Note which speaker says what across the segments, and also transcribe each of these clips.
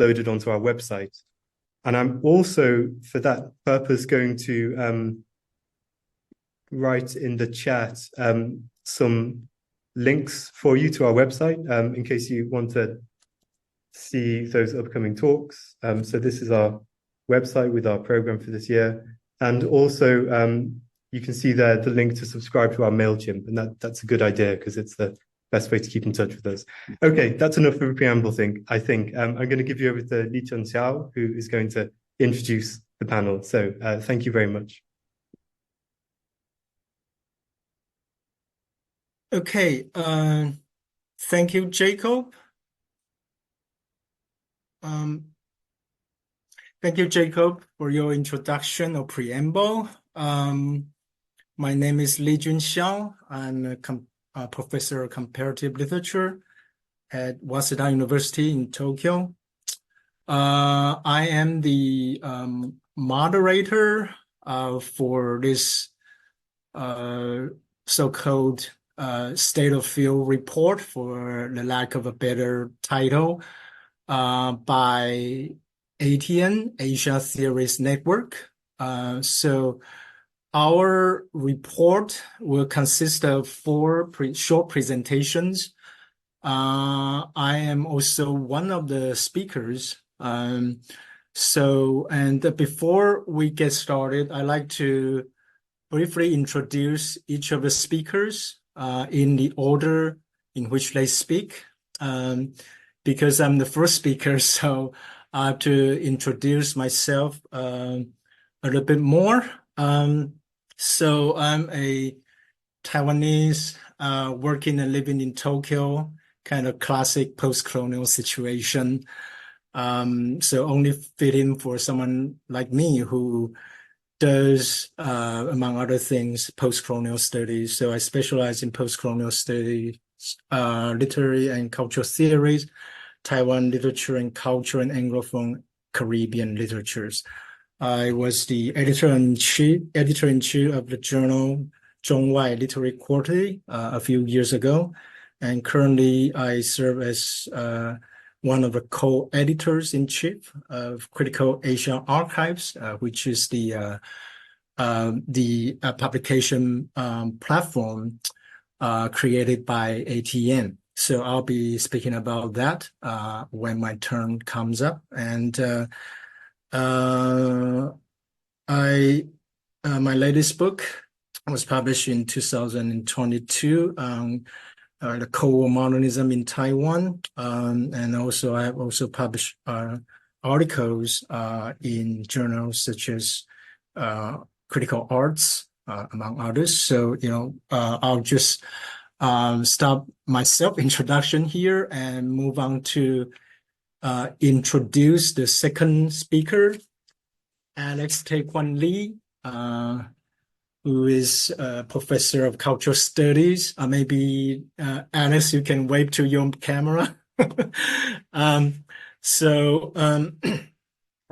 Speaker 1: uploaded onto our website. And I'm also, for that purpose, going to write in the chat some links for you to our website in case you want to see those upcoming talks. So this is our website with our program for this year. And also, you can see there the link to subscribe to our MailChimp, and that's a good idea because it's the best way to keep in touch with us. Okay, that's enough of a preamble I think. I'm going to give you over to Li-Chun Hsiao, who is going to introduce the panel. So thank you very much.
Speaker 2: Okay, thank you, Jacob. Thank you, Jacob, for your introduction or preamble. My name is Li-Chun Hsiao. I'm a professor of comparative literature at Waseda University in Tokyo. I am the moderator for this so-called state of field report, for the lack of a better title, by ATN, Asia Theories Network. So our report will consist of 4 short presentations. I am also one of the speakers. And before we get started, I'd like to briefly introduce each of the speakers in the order in which they speak. Because I'm the first speaker, so I have to introduce myself a little bit more. So I'm a Taiwanese working and living in Tokyo, kind of classic post-colonial situation. So only fitting for someone like me who does, among other things, post-colonial studies. So I specialize in post-colonial studies, literary and cultural theories, Taiwan literature and culture, and Anglophone Caribbean literatures. I was the editor-in-chief of the journal Zhongwai Literary Quarterly a few years ago, and currently I serve as one of the co-editors-in-chief of Critical Asia Archives, which is the publication platform created by ATN. So I'll be speaking about that when my turn comes up. And my latest book was published in 2022, the Cold War Modernism in Taiwan, and also I have also published articles in journals such as Critical Arts, among others. So I'll just stop my self-introduction here and move on to introduce the second speaker, Alex Taek-Gwang Lee, who is a professor of cultural studies. Maybe Alex, you can wave to your camera.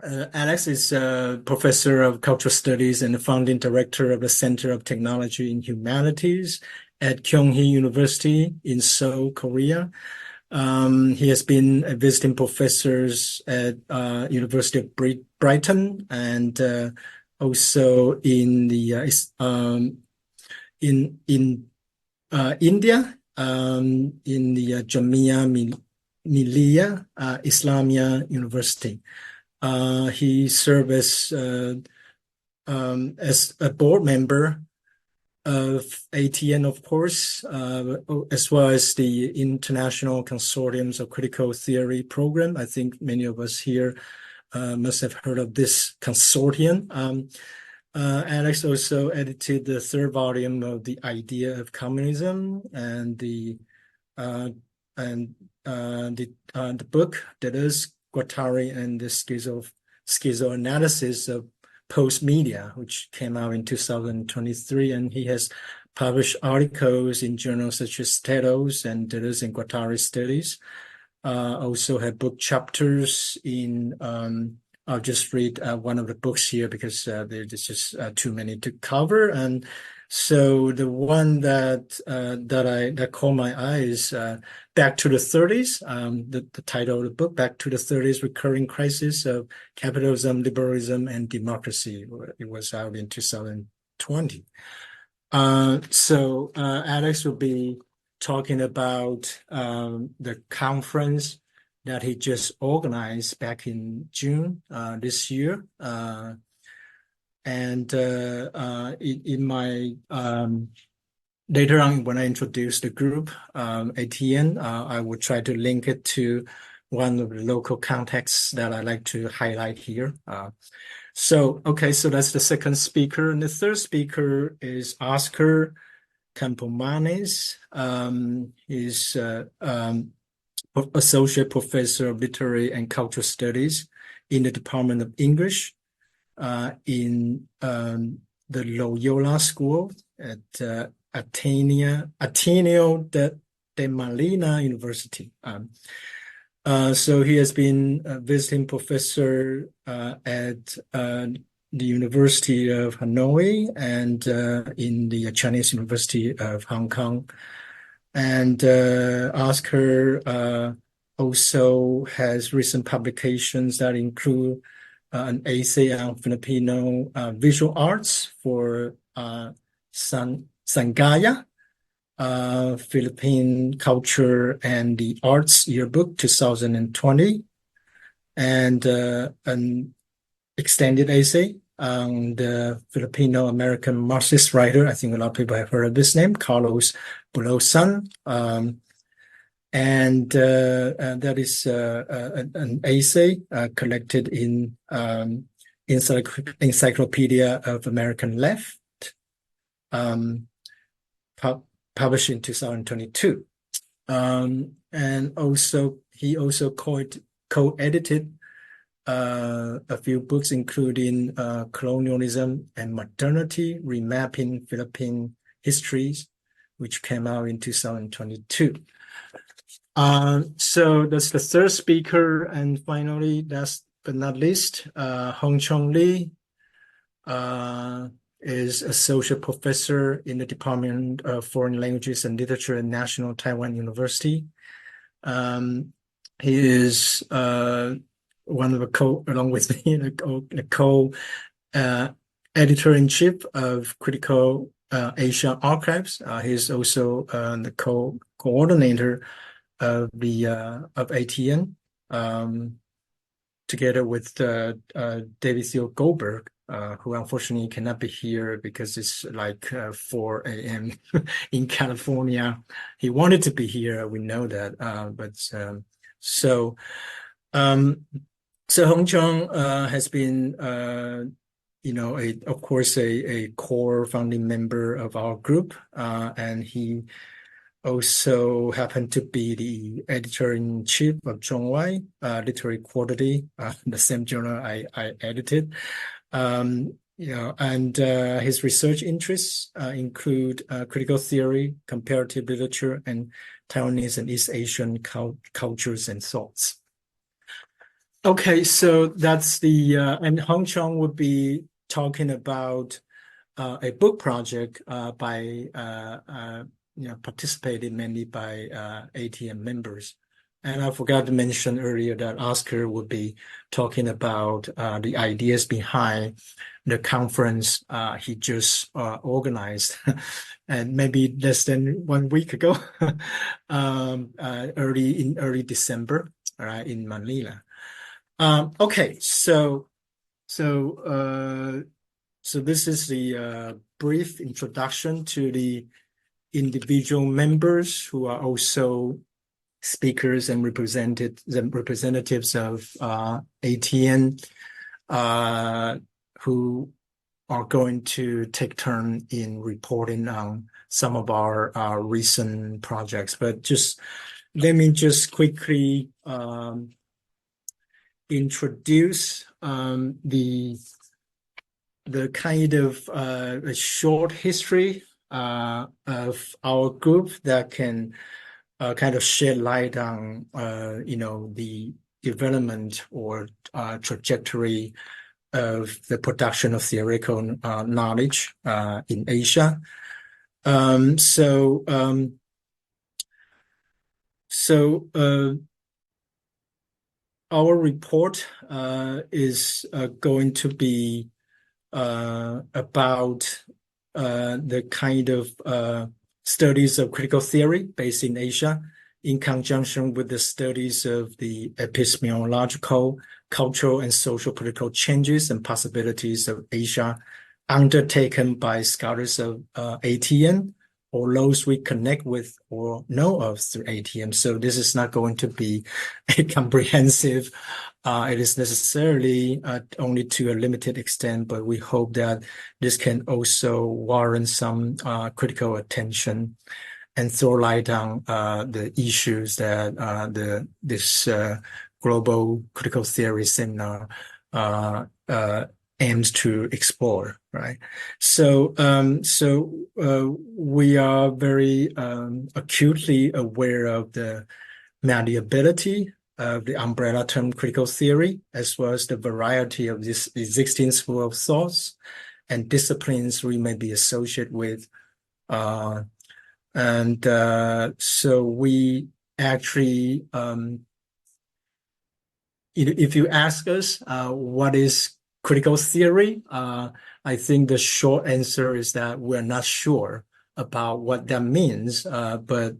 Speaker 2: Alex is a professor of cultural studies and the founding director of the Center of Technology and Humanities at Kyunghee University in Seoul, Korea. He has been a visiting professor at University of Brighton and also in the in India, in the Jamia Millia Islamia University. He served as a board member of ATN, of course, as well as the International Consortiums of Critical Theory program. I think many of us here must have heard of this consortium. Alex also edited the 3rd volume of The Idea of Communism and the book Deleuze, Guattari, and the Schizoanalysis of Post-Media, which came out in 2023, and he has published articles in journals such as Tetos and Deleuze and Guattari Studies. Also have book chapters in, I'll just read one of the books here because there's just too many to cover. And So the one that caught my eye is Back to the 30s. The title of the book, Back to the 30s: Recurring Crisis of Capitalism, Liberalism, and Democracy. It was out in 2020. So Alex will be talking about the conference that he just organized back in June this year. And in my later on, when I introduce the group, ATN, I will try to link it to one of the local contexts that I like to highlight here. So that's the second speaker. And the third speaker is Oscar Campomanes. He's Associate Professor of Literary and Cultural Studies in the Department of English in the Loyola School at Ateneo de Manila University. So he has been a visiting professor at the University of Hanoi and in the Chinese University of Hong Kong. And Oscar also has recent publications that include an essay on Filipino visual arts for Sangaya, Philippine Culture and the Arts Yearbook 2020, and an extended essay on the Filipino-American Marxist writer. I think a lot of people have heard of this name, Carlos Bulosan. And that is an essay collected in Encyclopedia of American Left, published in 2022. And also, he also co-edited a few books, including Colonialism and Modernity, Remapping Philippine Histories, which came out in 2022. So that's the third speaker. And finally, last but not least, Hung-chiung Lee is associate professor in the Department of Foreign Languages and Literature at National Taiwan University. He is one of the along with me, the editor-in-chief of Critical Asia Archives. He's also the coordinator of ATN, together with David Theo Goldberg, who unfortunately cannot be here because it's like 4 a.m. in California. He wanted to be here, we know that, so Hung-chiung has been, of course, a core founding member of our group, and he also happened to be the editor-in-chief of Zhongwai Literary Quarterly, the same journal I edited. And his research interests include critical theory, comparative literature, and Taiwanese and East Asian cultures and thoughts. Okay, so that's and Hung-chiung will be talking about a book project participated mainly by ATM members. And I forgot to mention earlier that Oscar would be talking about the ideas behind the conference he just organized, and maybe less than 1 week ago, early December, in Manila. Okay, so this is the brief introduction to the individual members who are also speakers and representatives of ATN, who are going to take turn in reporting on some of our recent projects. But let me quickly introduce the kind of a short history of our group that can kind of shed light on the development or trajectory of the production of theoretical knowledge in Asia. Our report is going to be about the kind of studies of critical theory based in Asia, in conjunction with the studies of the epistemological, cultural, and social political changes and possibilities of Asia undertaken by scholars of ATN or those we connect with or know of through ATM. So this is not going to be a comprehensive, it is necessarily only to a limited extent, but we hope that this can also warrant some critical attention and throw light on the issues that this global critical theory seminar aims to explore, right? So we are very acutely aware of the malleability of the umbrella term critical theory, as well as the variety of this existing school of thoughts and disciplines we may be associated with. So we actually, if you ask us what is critical theory, I think the short answer is that we're not sure about what that means. But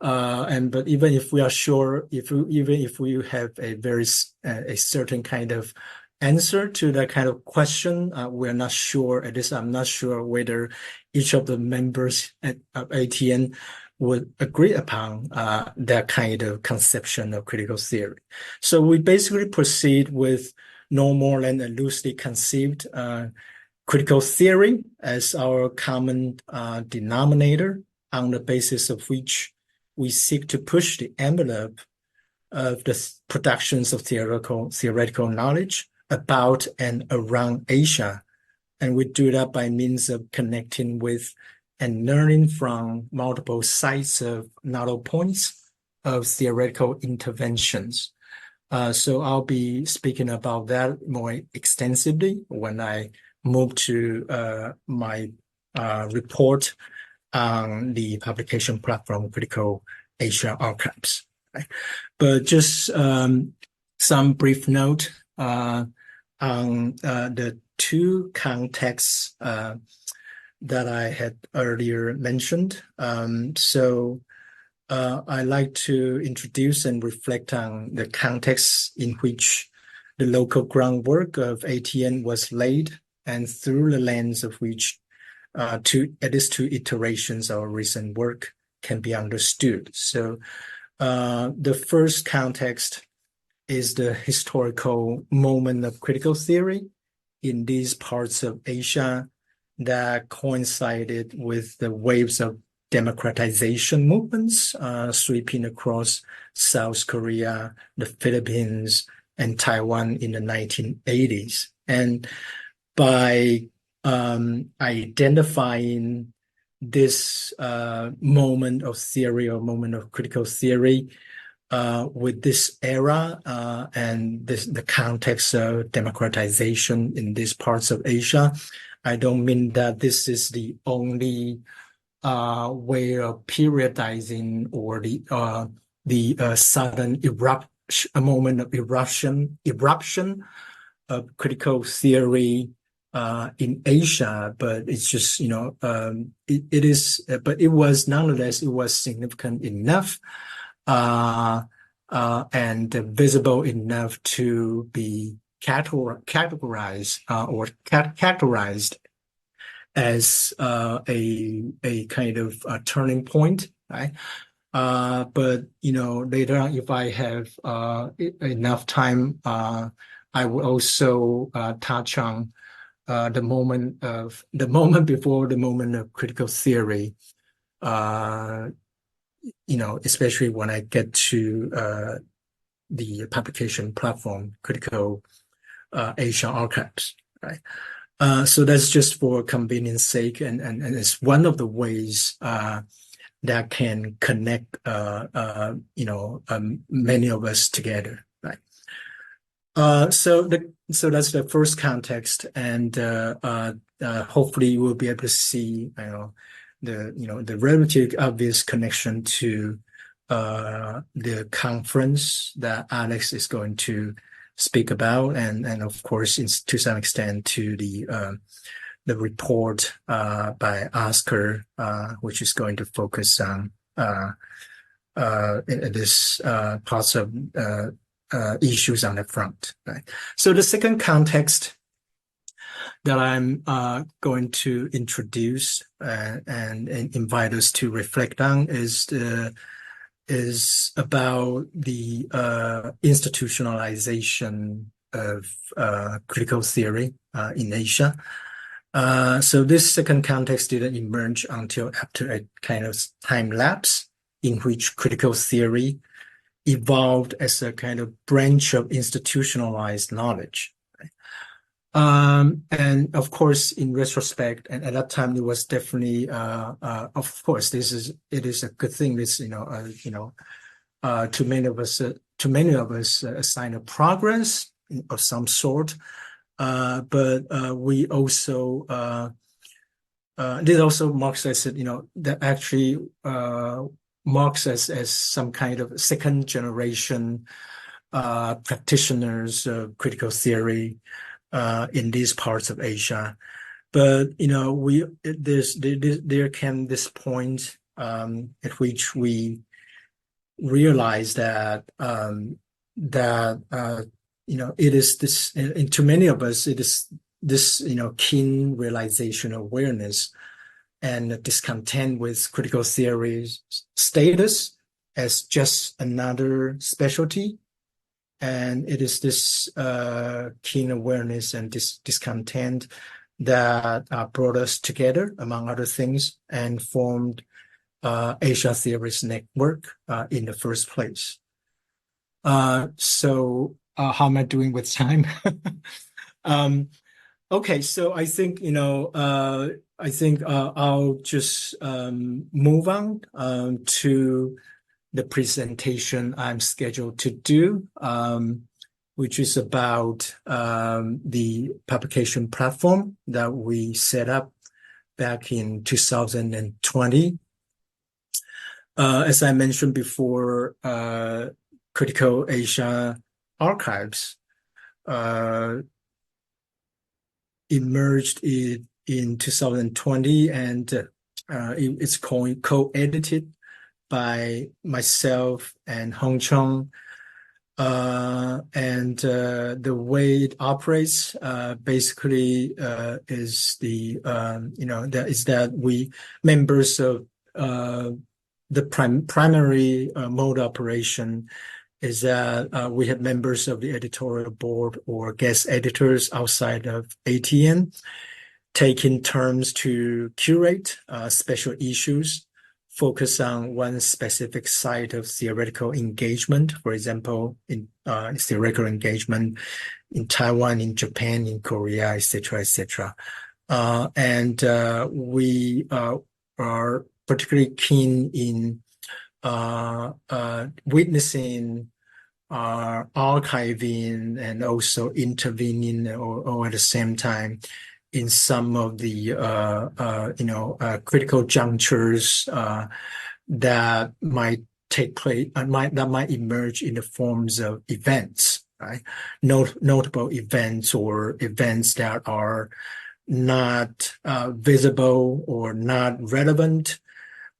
Speaker 2: even if we are sure, even if we have a certain kind of answer to that kind of question, we're not sure. At least I'm not sure whether each of the members of ATN would agree upon that kind of conception of critical theory. So we basically proceed with no more than a loosely conceived critical theory as our common denominator, on the basis of which we seek to push the envelope of the productions of theoretical knowledge about and around Asia. And we do that by means of connecting with and learning from multiple sites of nodal points of theoretical interventions. So I'll be speaking about that more extensively when I move to my report on the publication platform Critical Asia Archives. Right? But just some brief note on the two contexts that I had earlier mentioned. I like to introduce and reflect on the context in which the local groundwork of ATN was laid, and through the lens of which at least two iterations of recent work can be understood. So the first context is the historical moment of critical theory in these parts of Asia that coincided with the waves of democratization movements sweeping across South Korea, the Philippines, and Taiwan in the 1980s. And by identifying this moment of theory or moment of critical theory with this era and the context of democratization in these parts of Asia, I don't mean that this is the only way of periodizing or the sudden moment of eruption of critical theory in Asia, but it's just it is, but it was nonetheless significant enough and visible enough to be categorized as a kind of a turning point, right? But later on, if I have enough time, I will also touch on the moment before the moment of critical theory. Especially when I get to the publication platform, Critical Asia Archives, right? So that's just for convenience sake, and it's one of the ways that can connect many of us together, right? So that's the first context, and hopefully you will be able to see, the relatively obvious connection to the conference that Alex is going to speak about, and of course, to some extent, to the report by Oscar, which is going to focus on this parts of issues on the front. Right? So the second context that I'm going to introduce and invite us to reflect on is about the institutionalization of critical theory in Asia. So this second context didn't emerge until after a kind of time lapse in which critical theory evolved as a kind of branch of institutionalized knowledge. And of course, in retrospect, and at that time, it was definitely, of course, it is a good thing. This, to many of us, a sign of progress of some sort. But we also, this also marks us, that actually marks us as some kind of second generation practitioners of critical theory in these parts of Asia. But there came this point at which we realize that it is this, and to many of us, it is this keen realization, awareness, and discontent with critical theory's status as just another specialty. And it is this keen awareness and discontent that brought us together, among other things, and formed Asia Theories Network in the first place. So how am I doing with time? Okay, so I think I'll just move on to the presentation I'm scheduled to do, which is about the publication platform that we set up back in 2020. As I mentioned before, Critical Asia Archives emerged in 2020, and it's co-edited by myself and Hung-chiung. And the way it operates basically is that we members of the primary mode operation is that we have members of the editorial board or guest editors outside of ATN taking turns to curate special issues, focus on one specific site of theoretical engagement, for example, in theoretical engagement in Taiwan, in Japan, in Korea, etc., etc. And we are particularly keen in witnessing, archiving, and also intervening, or at the same time, in some of the critical junctures that might take place, that might emerge in the forms of events, right? Notable events or events that are not visible or not relevant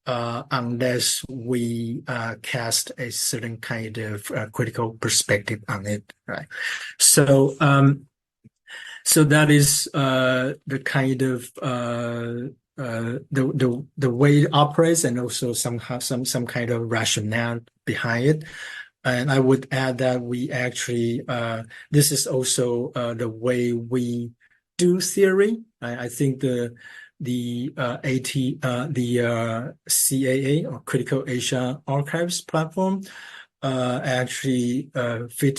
Speaker 2: unless we cast a certain kind of critical perspective on it, right? So that is the kind of the way it operates, and also somehow some kind of rationale behind it. And I would add that we actually this is also the way we do theory. I think the CAA, or Critical Asia Archives platform, actually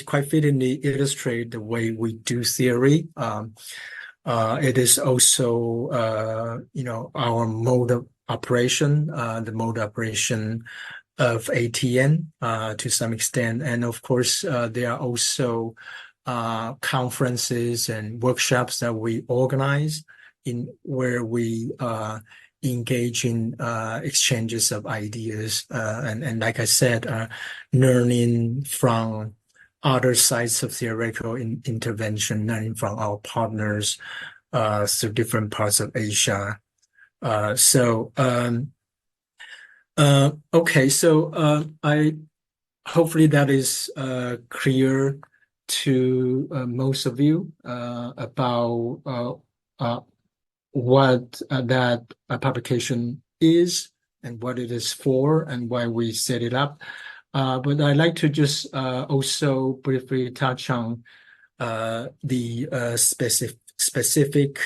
Speaker 2: quite fittingly illustrate the way we do theory. It is also our mode of operation, the mode of operation of ATN to some extent, and of course there are also conferences and workshops that we organize in where we engage in exchanges of ideas and like I said, learning from other sides of theoretical intervention, learning from our partners through different parts of Asia. Okay, so I hopefully that is clear to most of you about what that publication is and what it is for and why we set it up. But I'd like to just also briefly touch on the specific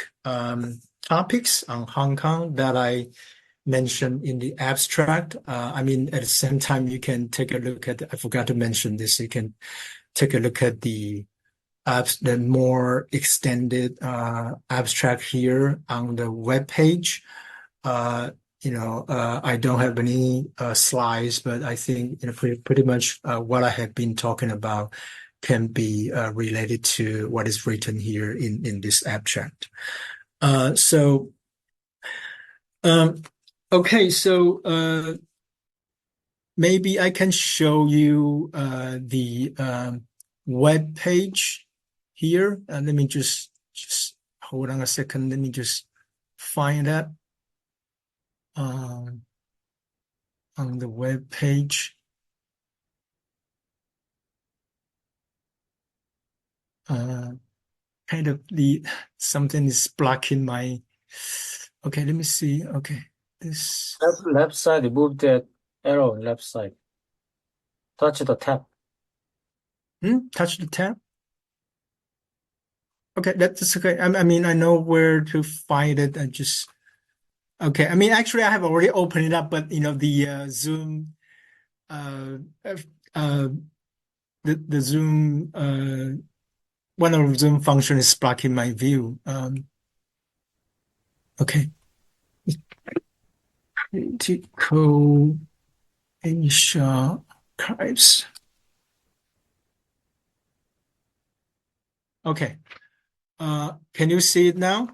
Speaker 2: topics on Hong Kong that I mentioned in the abstract. I mean, at the same time, you can take a look at, I forgot to mention this, you can take a look at the more extended abstract here on the web page. I don't have any slides, but I think pretty much what I have been talking about can be related to what is written here in this abstract. Okay, so maybe I can show you the web page here. Let me just hold on a second. Let me just find that on the web page. Kind of something is blocking my. Okay, let me see. Okay, this
Speaker 3: left side. You move the arrow left side. Touch the tab.
Speaker 2: Touch the tab. Okay, that's okay. I mean, I know where to find it. I just okay. I mean, actually, I have already opened it up, but the Zoom, the Zoom, one of the Zoom function is blocking my view. Okay. Critical Asia archives. Okay. Can you see it now?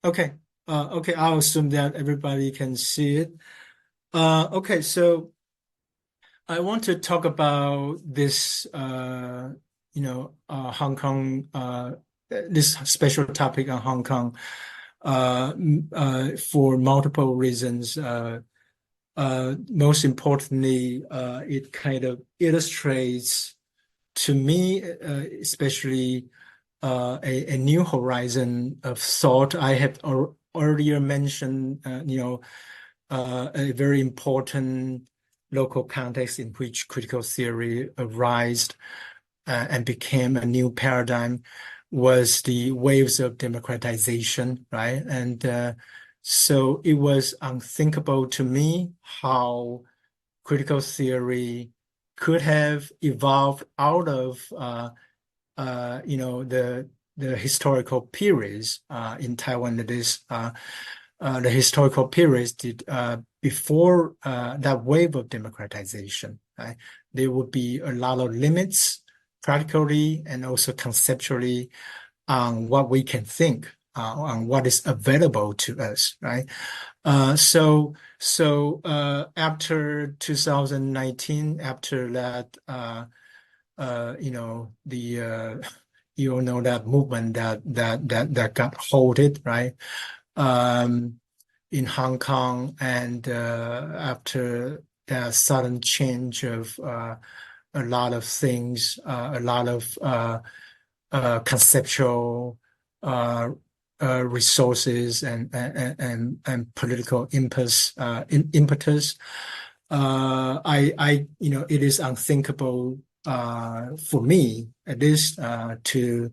Speaker 2: Okay. Okay, I'll assume that everybody can see it. Okay, so I want to talk about this, Hong Kong, this special topic on Hong Kong, for multiple reasons. Most importantly, it kind of illustrates to me, especially a new horizon of thought. I have earlier mentioned, a very important local context in which critical theory arose and became a new paradigm was the waves of democratization, right? And so it was unthinkable to me how critical theory could have evolved out of the historical periods in Taiwan. That is, the historical periods before that wave of democratization. Right? There would be a lot of limits, practically and also conceptually, on what we can think, on what is available to us. Right? So after 2019, after that, you all know that movement that got halted, right? In Hong Kong, and after that sudden change of a lot of things, a lot of conceptual resources and political impetus. It is unthinkable for me, at least, to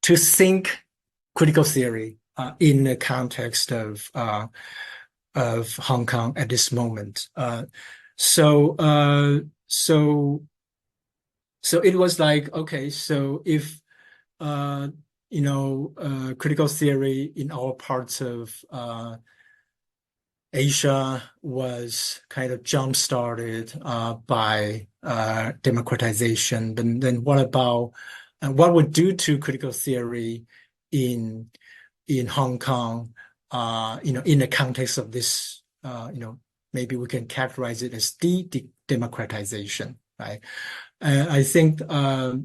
Speaker 2: think critical theory in the context of Hong Kong at this moment. So it was like, okay, so if critical theory in all parts of Asia was kind of jump-started by democratization. Then what about what would do to critical theory in Hong Kong? In the context of this, maybe we can characterize it as democratization, right? I think the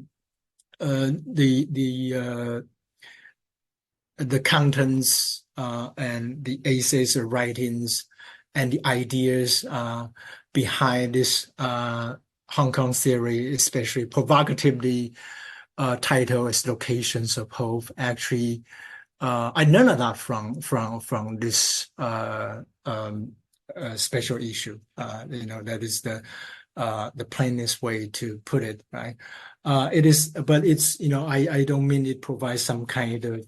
Speaker 2: contents and the essays or writings and the ideas behind this Hong Kong theory, especially provocatively titled as "Locations of Hope," actually I learned a lot from this special issue. That is the plainest way to put it, right? It is, but it's I don't mean it provides some kind of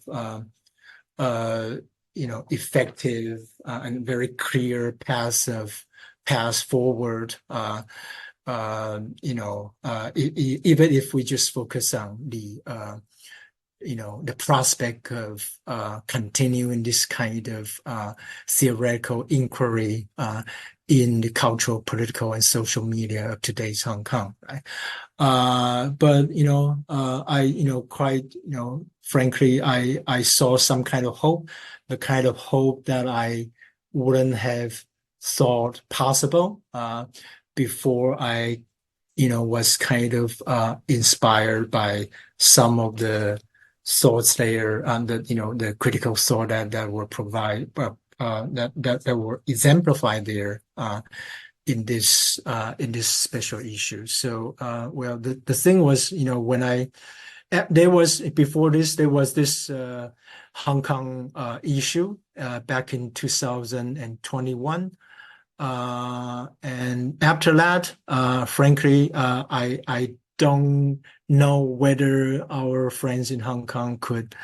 Speaker 2: effective and very clear path forward. Even if we just focus on the prospect of continuing this kind of theoretical inquiry in the cultural, political, and social media of today's Hong Kong, right? But quite frankly, I saw some kind of hope, the kind of hope that I wouldn't have thought possible before I was kind of inspired by some of the thoughts there and the critical thought that were provided that were exemplified there in this special issue. So well, the thing was, when there was this Hong Kong issue back in 2021. And after that, frankly, I don't know whether our friends in Hong Kong could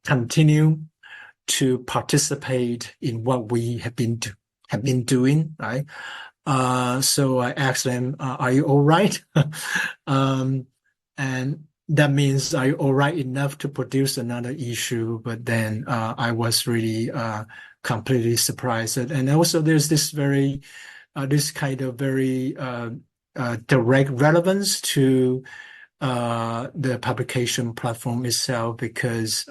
Speaker 2: continue to participate in what we have been doing, right? So I asked them, "Are you all right?" And that means, are you all right enough to produce another issue? But then I was really completely surprised. And also there's this kind of very direct relevance to the publication platform itself, because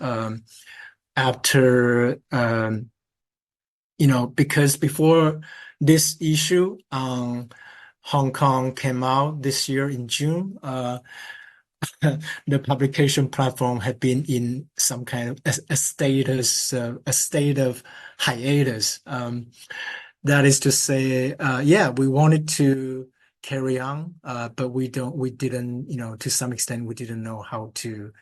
Speaker 2: because before this issue on Hong Kong came out this year in June, the publication platform had been in some kind of a state of hiatus. That is to say, we wanted to carry on, but we didn't, to some extent, we didn't know how to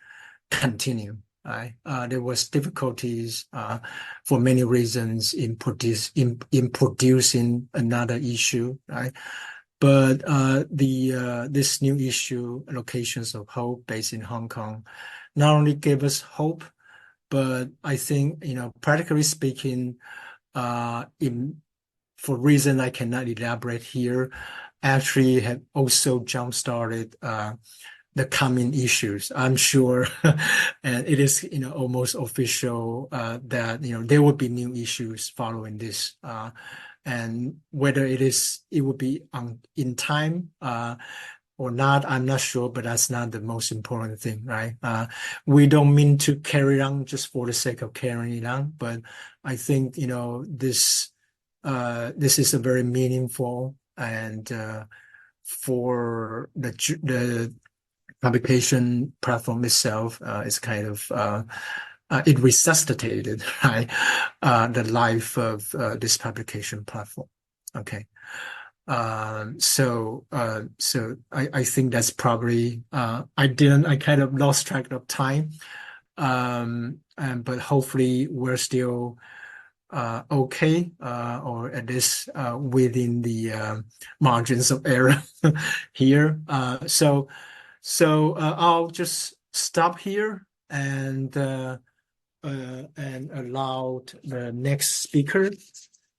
Speaker 2: continue. Right? There was difficulties for many reasons in producing another issue, right? But this new issue, Locations of Hope, based in Hong Kong, not only gave us hope, but I think, practically speaking, for reason I cannot elaborate here, actually have also jump-started the coming issues. I'm sure, and it is almost official that there will be new issues following this. And whether it would be in time or not, I'm not sure, but that's not the most important thing, right? We don't mean to carry on just for the sake of carrying it on, but I think this is a very meaningful, and for the publication platform itself, is kind of it resuscitated, right, the life of this publication platform. Okay, so I think that's probably I kind of lost track of time, but hopefully we're still okay, or at least within the margins of error here. So I'll just stop here and allow the next speaker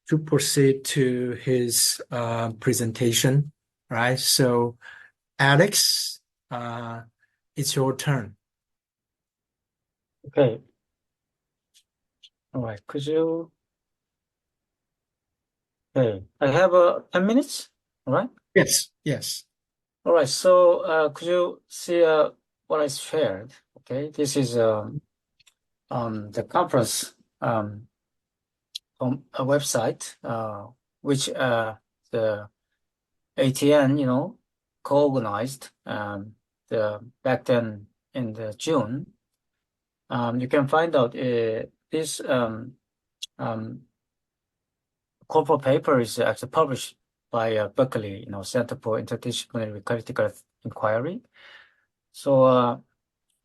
Speaker 2: to proceed to his presentation. Right. So, Alex, it's your turn.
Speaker 3: Okay. All right. Could you Okay, I have 10 minutes, all right?
Speaker 2: Yes, yes.
Speaker 3: All right, so could you see what I shared? Okay, this is the conference on a website which the ATN, co-organized back then in the June. You can find out this corporate paper is actually published by Berkeley, Center for Interdisciplinary Critical Inquiry. So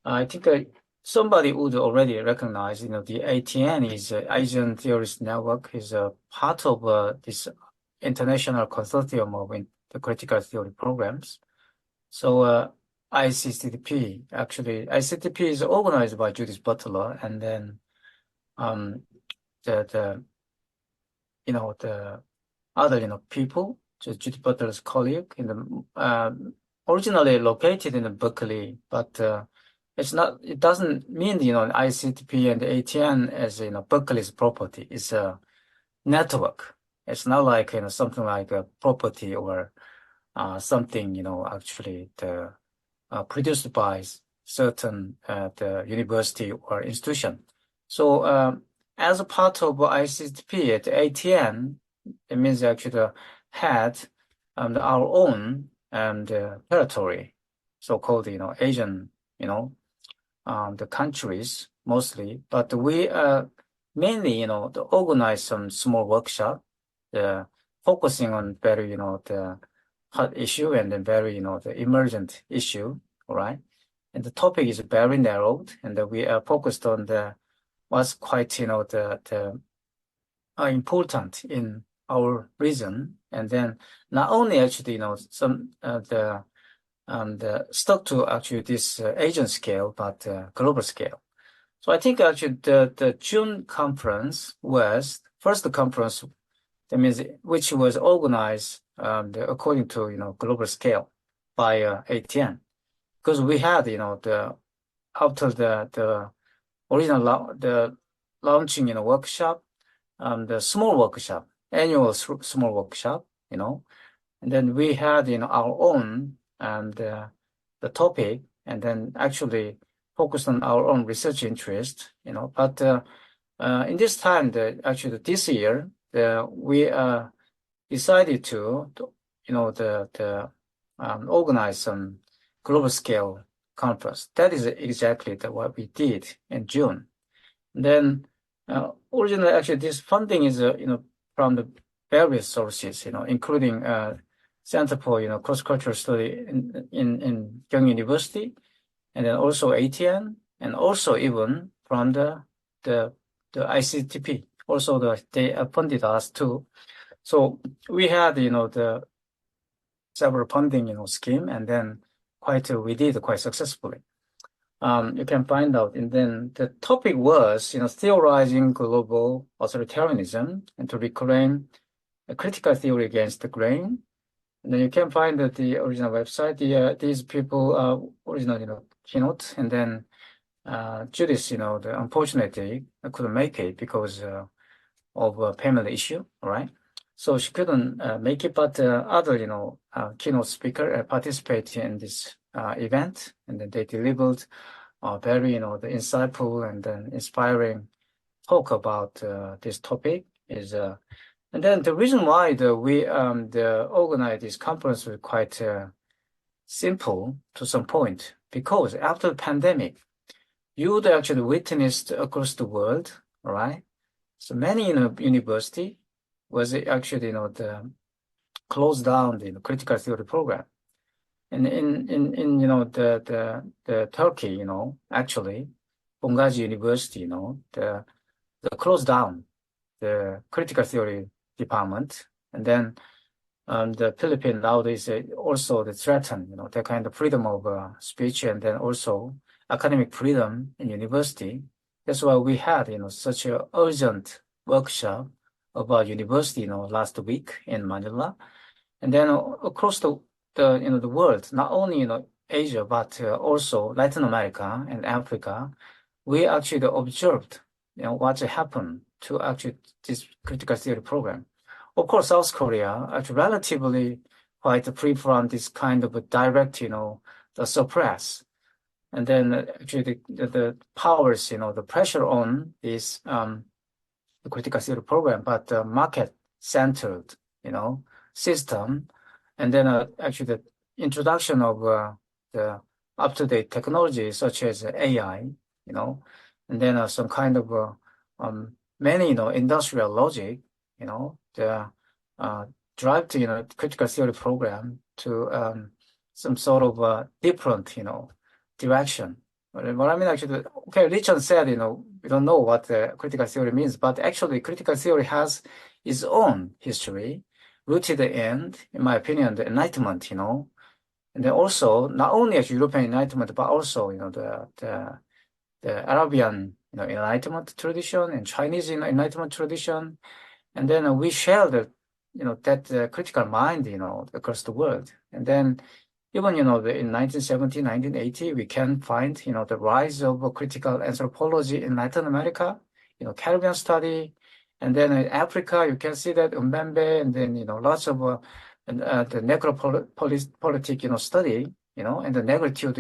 Speaker 3: I think somebody would already recognize, the ATN is Asian Theorist Network, is a part of this international consortium of the critical theory programs. So ICCTP, actually, ICCTP is organized by Judith Butler, and then the other, people, just Judith Butler's colleague, originally located in Berkeley, but it doesn't mean, ICTP and the ATN as, Berkeley's property. It's a network. It's not like, something like a property or something, actually produced by certain the university or institution. So as a part of ICTP at ATN, it means actually had our own territory, so-called, Asian, the countries mostly, but we mainly, organize some small workshop, focusing on very, the hot issue and then very, the emergent issue, all right? And the topic is very narrowed, and we are focused on what's quite, the important in our region, and then not only actually, some the stuck to actually this Asian scale, but global scale. So I think actually the June conference was first conference, that means which was organized according to global scale by ATN, because we had after the original the launching workshop, the small workshop, annual small workshop, and then we had our own the topic, and then actually focused on our own research interest, but in this time, this year, we decided to organize some global scale conference. That is exactly what we did in June. And then originally, actually, this funding is from the various sources, including Center for Cross-Cultural Study in Kyung University, and then also ATN, and also even from the ICTP. Also, they funded us too. So we had the several funding scheme, and then we did quite successfully. You can find out, and then the topic was theorizing global authoritarianism and to reclaim a critical theory against the grain. And then you can find the original website. These people original keynote, and then Judith, unfortunately couldn't make it because of a family issue, all right? So she couldn't make it, but other keynote speaker participated in this event, and then they delivered very the insightful and then inspiring talk about this topic is. And then the reason why we organize this conference was quite simple to some point, because after the pandemic, you would actually witnessed across the world, all right? So many university was actually the closed down the critical theory program, and in the Turkey, actually Bongazi University, the closed down the critical theory department, and then the Philippines nowadays also the threaten that kind of freedom of speech, and then also academic freedom in university. That's why we had such a urgent workshop about university last week in Manila, and then across the world, not only Asia but also Latin America and Africa, we actually observed what happened to actually this critical theory program. of course, South Korea actually relatively quite free from this kind of a direct, the suppress. And then actually the powers, the pressure on this the critical theory program, but the market-centered, system. And then actually the introduction of the up-to-date technology such as AI, and then some kind of many, industrial logic, the drive to, critical theory program to some sort of different, direction. What I mean, actually, okay, Li-Chun said, we don't know what critical theory means, but actually critical theory has its own history, rooted in my opinion, the Enlightenment, and then also not only as European Enlightenment, but also, the Arabian, Enlightenment tradition and Chinese, Enlightenment tradition. And then we share the, that critical mind, across the world. And then even, in 1970, 1980, we can find, the rise of critical anthropology in Latin America, Caribbean study. And then in Africa, you can see that Mbembe, and then, lots of the necropolitic, study, and the negritude,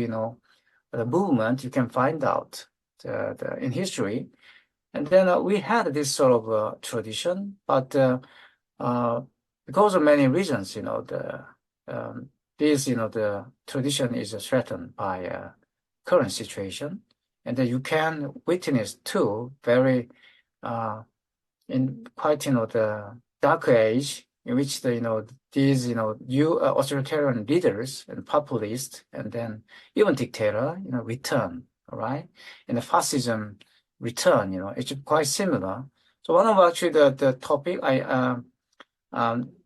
Speaker 3: the movement, you can find out in history. And then we had this sort of tradition, but because of many reasons, the tradition is threatened by current situation, and then you can witness two very in quite the dark age in which these new authoritarian leaders and populists and then even dictator return, all right, and the fascism return. It's quite similar. So one of actually the topic I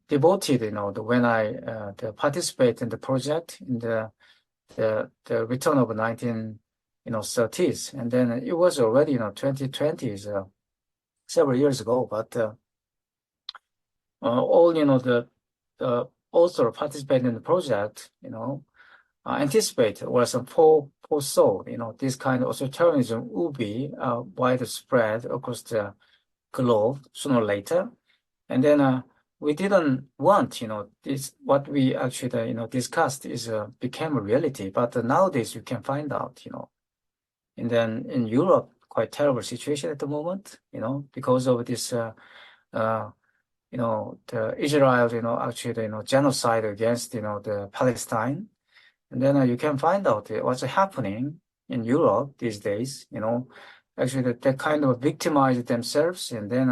Speaker 3: devoted, when I participate in the project in the return of 1930s, and then it was already 2020s, several years ago. But all the author participating in the project, anticipate or some foresaw, this kind of authoritarianism will be widespread across the globe sooner or later, and then we didn't want, this, what we actually, discussed is, became a reality. But nowadays you can find out, and then in Europe, quite terrible situation at the moment, because of this, the Israel, actually, genocide against, the Palestine. And then you can find out what's happening in Europe these days, actually they kind of victimize themselves. And then,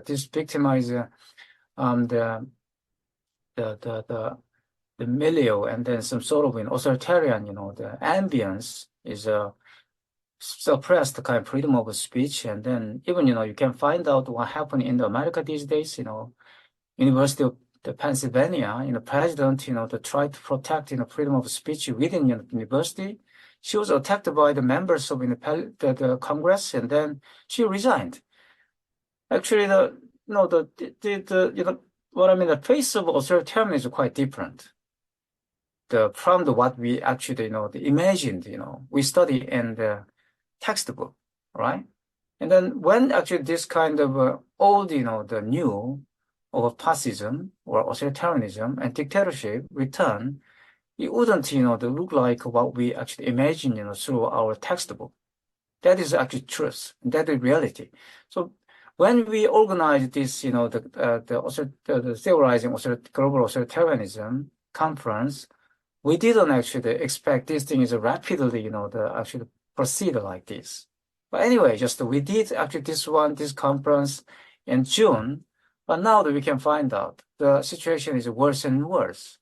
Speaker 3: this victimize, the milieu, and then some sort of authoritarian, the ambience is suppressed kind of freedom of speech. And then even, you can find out what happened in America these days, University of the Pennsylvania, president, to try to protect, freedom of speech within university. She was attacked by the members of the Congress, and then she resigned. Actually, what I mean, the face of authoritarianism is quite different. From what we actually, imagined, we study in the textbook, right? And then when actually this kind of old, the new of fascism or authoritarianism and dictatorship return, it wouldn't, look like what we actually imagine, through our textbook. That is actually truth. That is reality. So when we organize this, the theorizing global authoritarianism conference, we didn't actually expect this thing is rapidly, actually proceed like this. But anyway, just we did actually this conference in June, but now that we can find out the situation is worse and worse.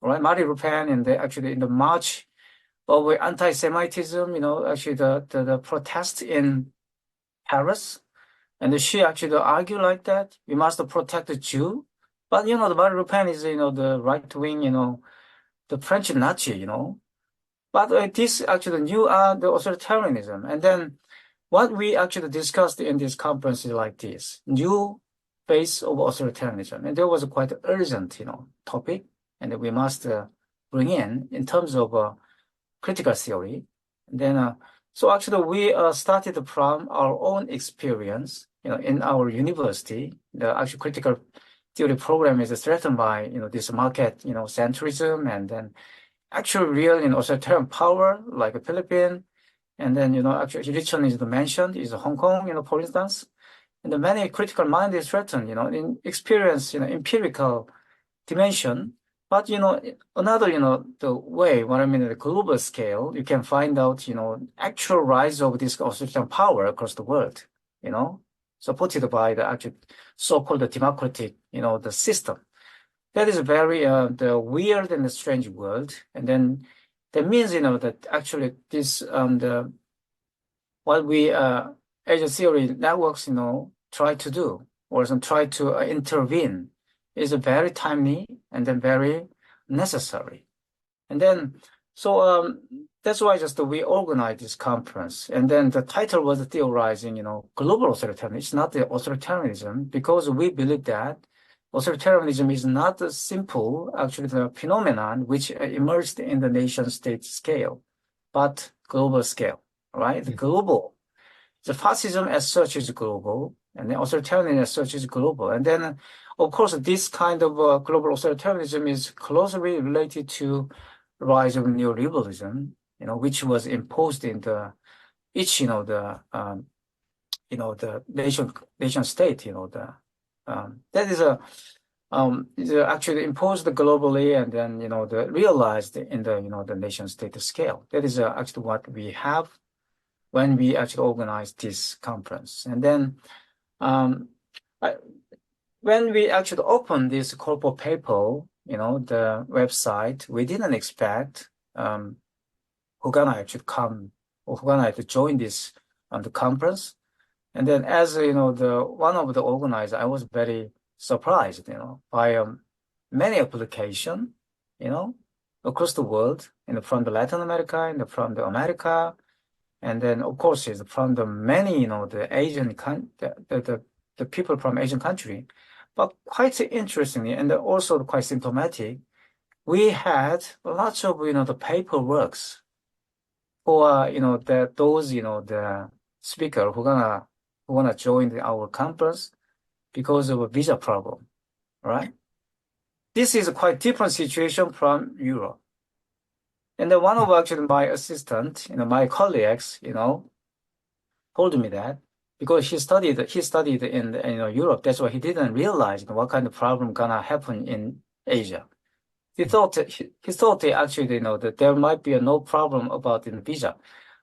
Speaker 3: Right, Marine Le Pen, and actually in the March of anti-Semitism, actually the protest in Paris. And she actually argued like that. We must protect the Jew. But, the Marine Le Pen is, the right wing, the French Nazi, But this actually new, the authoritarianism. And then what we actually discussed in this conference is like this, new face of authoritarianism. And there was a quite urgent, topic, and we must bring in terms of critical theory. And then, so actually we started from our own experience, in our university, the actual critical theory program is threatened by, this market, centrism, and then actual real, authoritarian power like the Philippines. And then, actually, Li-Chun is mentioned, is Hong Kong, for instance. And the many critical mind is threatened, in experience, empirical dimension. But, another, the way, what I mean, at the global scale, you can find out, actual rise of this authoritarian power across the world, supported by the actual so-called democratic, the system. That is a very, the weird and the strange world. And then that means, that actually this, what we, Asian theory networks, try to do, or try to intervene, is very timely and then very necessary. And then, so that's why just we organized this conference. And then the title was theorizing, global authoritarianism. It's not the authoritarianism, because we believe that authoritarianism is not a simple, actually, the phenomenon which emerged in the nation state scale, but global scale, right? The global, the fascism as such is global, and the authoritarianism as such is global. And then, of course, this kind of global authoritarianism is closely related to rise of neoliberalism, which was imposed in the each, the nation state, that is actually imposed globally, and then, the realized in the, the nation state scale. That is actually what we have when we actually organize this conference. And then, when we actually opened this corporate paper, the website, we didn't expect who gonna actually come, or who gonna actually join this the conference. And then, as the one of the organizers, I was very surprised, by many applications, across the world, from the Latin America, and from the America, and then, of course, is from the many, the Asian the people from Asian country. But quite interestingly, and also quite symptomatic, we had lots of, the paperworks for, those, the speaker who wanna join our conference because of a visa problem, right? This is a quite different situation from Europe. And then one of actually my assistant, my colleagues, told me that, because he studied in Europe. That's why he didn't realize what kind of problem gonna happen in Asia. He thought actually, that there might be no problem about the visa,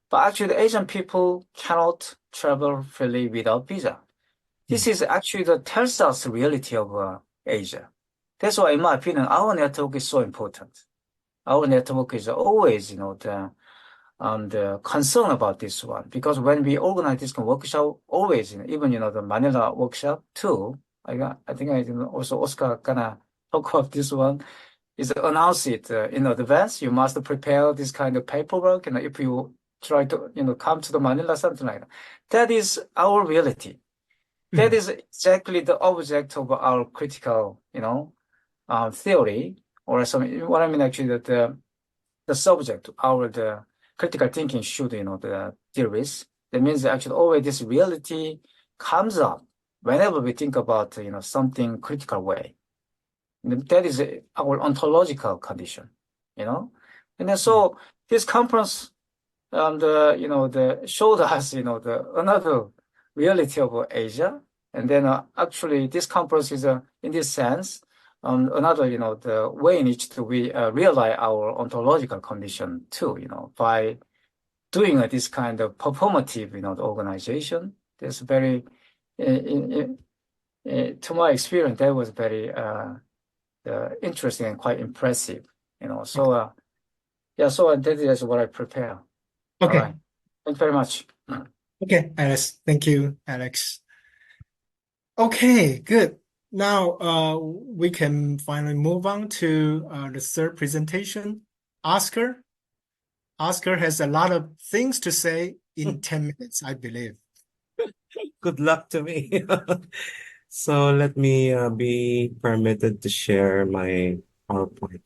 Speaker 3: but actually the Asian people cannot travel freely without visa. This is actually tells us the reality of Asia. That's why, in my opinion, our network is so important. Our network is always, the concern about this one, because when we organize this workshop, always, even, the Manila workshop too, I think also Oscar gonna talk about this one, is announce it in advance. You must prepare this kind of paperwork, if you try to, come to the Manila, something like that. That is our reality. That is exactly the object of our critical, theory, or what I mean actually, that the subject, the critical thinking should, the theories. That means actually always this reality comes up whenever we think about, something critical way. And that is our ontological condition, And then so this conference, showed us, another reality of Asia. And then actually this conference is, in this sense, another, the way in which we realize our ontological condition too, by doing this kind of performative, the organization. That's very, to my experience, that was very interesting and quite impressive, So, so that is what I prepare.
Speaker 2: Okay.
Speaker 3: All right. Thank you very much.
Speaker 2: Okay, Alex. Thank you, Alex. Okay, good. Now we can finally move on to the third presentation. Oscar. Oscar has a lot of things to say in 10 minutes, I believe.
Speaker 4: Good luck to me. So let me be permitted to share my PowerPoint.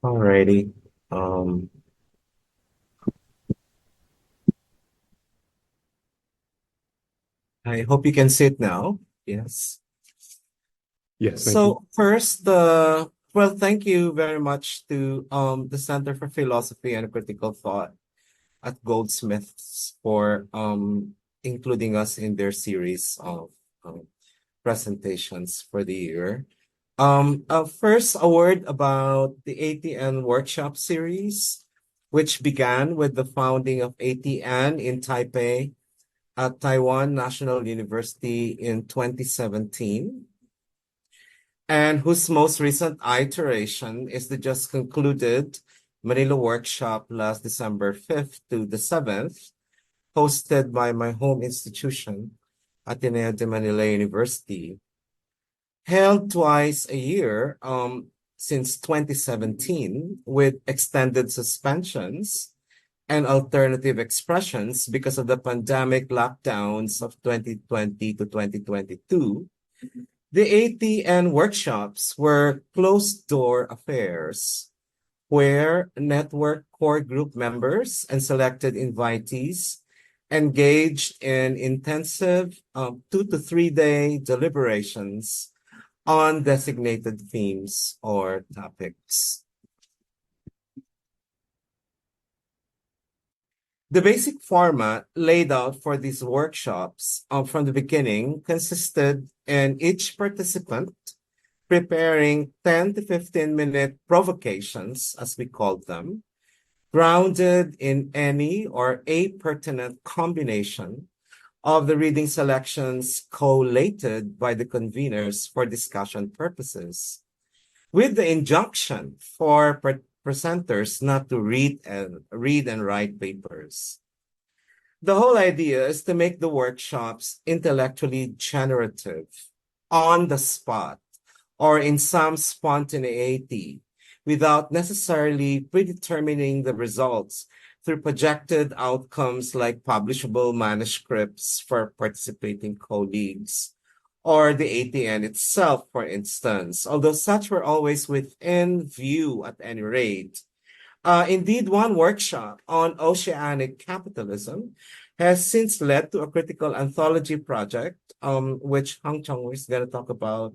Speaker 4: Alrighty. I hope you can sit now. Yes.
Speaker 1: Yes, thank you.
Speaker 4: So first, well, thank you very much to the Center for Philosophy and Critical Thought at Goldsmiths for including us in their series of presentations for the year. First, a word about the ATN workshop series, which began with the founding of ATN in Taipei at Taiwan National University in 2017, and whose most recent iteration is the just concluded Manila workshop last December 5th to the 7th, hosted by my home institution, Ateneo de Manila University, held twice a year since 2017 with extended suspensions and alternative expressions because of the pandemic lockdowns of 2020 to 2022. The ATN workshops were closed-door affairs where network core group members and selected invitees engaged in intensive 2 to 3 day deliberations on designated themes or topics. The basic format laid out for these workshops from the beginning consisted in each participant preparing 10 to 15-minute provocations, as we called them, grounded in any or a pertinent combination of the reading selections collated by the conveners for discussion purposes, with the injunction for presenters not to read and write papers. The whole idea is to make the workshops intellectually generative, on the spot, or in some spontaneity, without necessarily predetermining the results through projected outcomes like publishable manuscripts for participating colleagues, or the ATN itself, for instance, although such were always within view at any rate. Indeed, one workshop on oceanic capitalism has since led to a critical anthology project, which Hung-chiung is going to talk about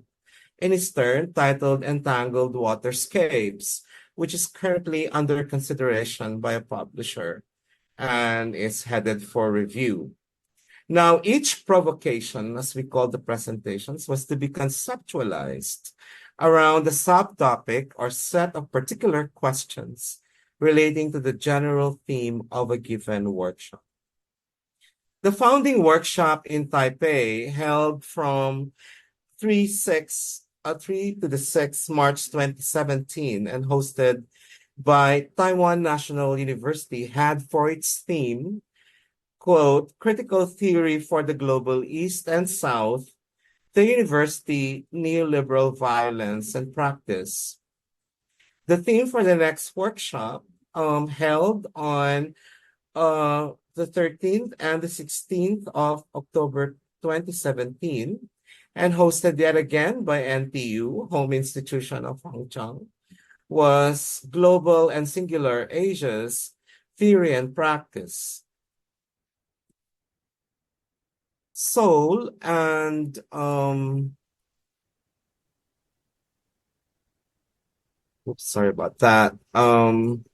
Speaker 4: in his turn, titled Entangled Waterscapes, which is currently under consideration by a publisher and is headed for review. Now, each provocation, as we call the presentations, was to be conceptualized around a subtopic or set of particular questions relating to the general theme of a given workshop. The founding workshop in Taipei, held from 3 to the 6th March 2017 and hosted by Taiwan National University, had for its theme, quote, Critical Theory for the Global East and South, the University, Neoliberal Violence and Practice. The theme for the next workshop, held on the 13th and the 16th of October 2017, and hosted yet again by NTU, home institution of Hung-chiung, was Global and Singular Asia's Theory and Practice. Seoul and oops, sorry about that. I'm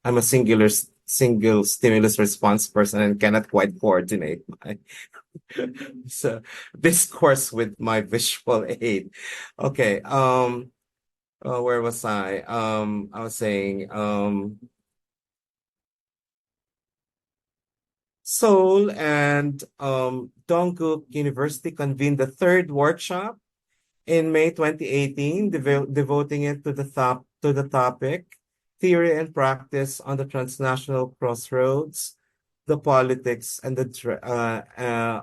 Speaker 4: a single stimulus response person and cannot quite coordinate my so discourse with my visual aid. Okay, where was I? I was saying Seoul and Dongguk University convened the third workshop in May 2018, devoting it to the topic Theory and Practice on the Transnational Crossroads, the Politics and the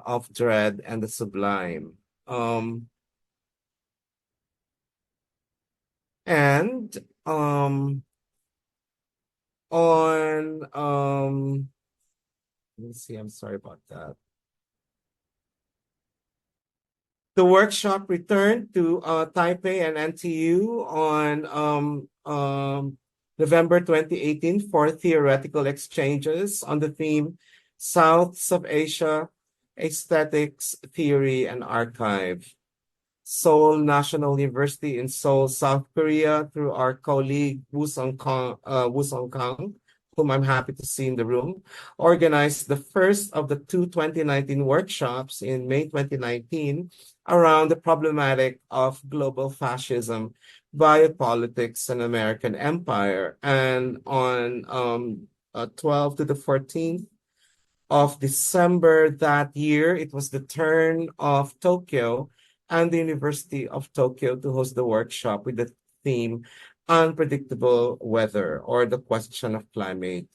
Speaker 4: of Dread and the Sublime. Let me see, I'm sorry about that. The workshop returned to Taipei and NTU on November 2018 for theoretical exchanges on the theme South of Asia, Aesthetics, Theory, and Archive. Seoul National University in Seoul, South Korea, through our colleague Woo Sung-kang, whom I'm happy to see in the room, organized the first of the two 2019 workshops in May 2019 around the problematic of global fascism, biopolitics, and American empire. And on 12th to the 14th of December that year, it was the turn of Tokyo and the University of Tokyo to host the workshop with the theme Unpredictable Weather, or the question of climate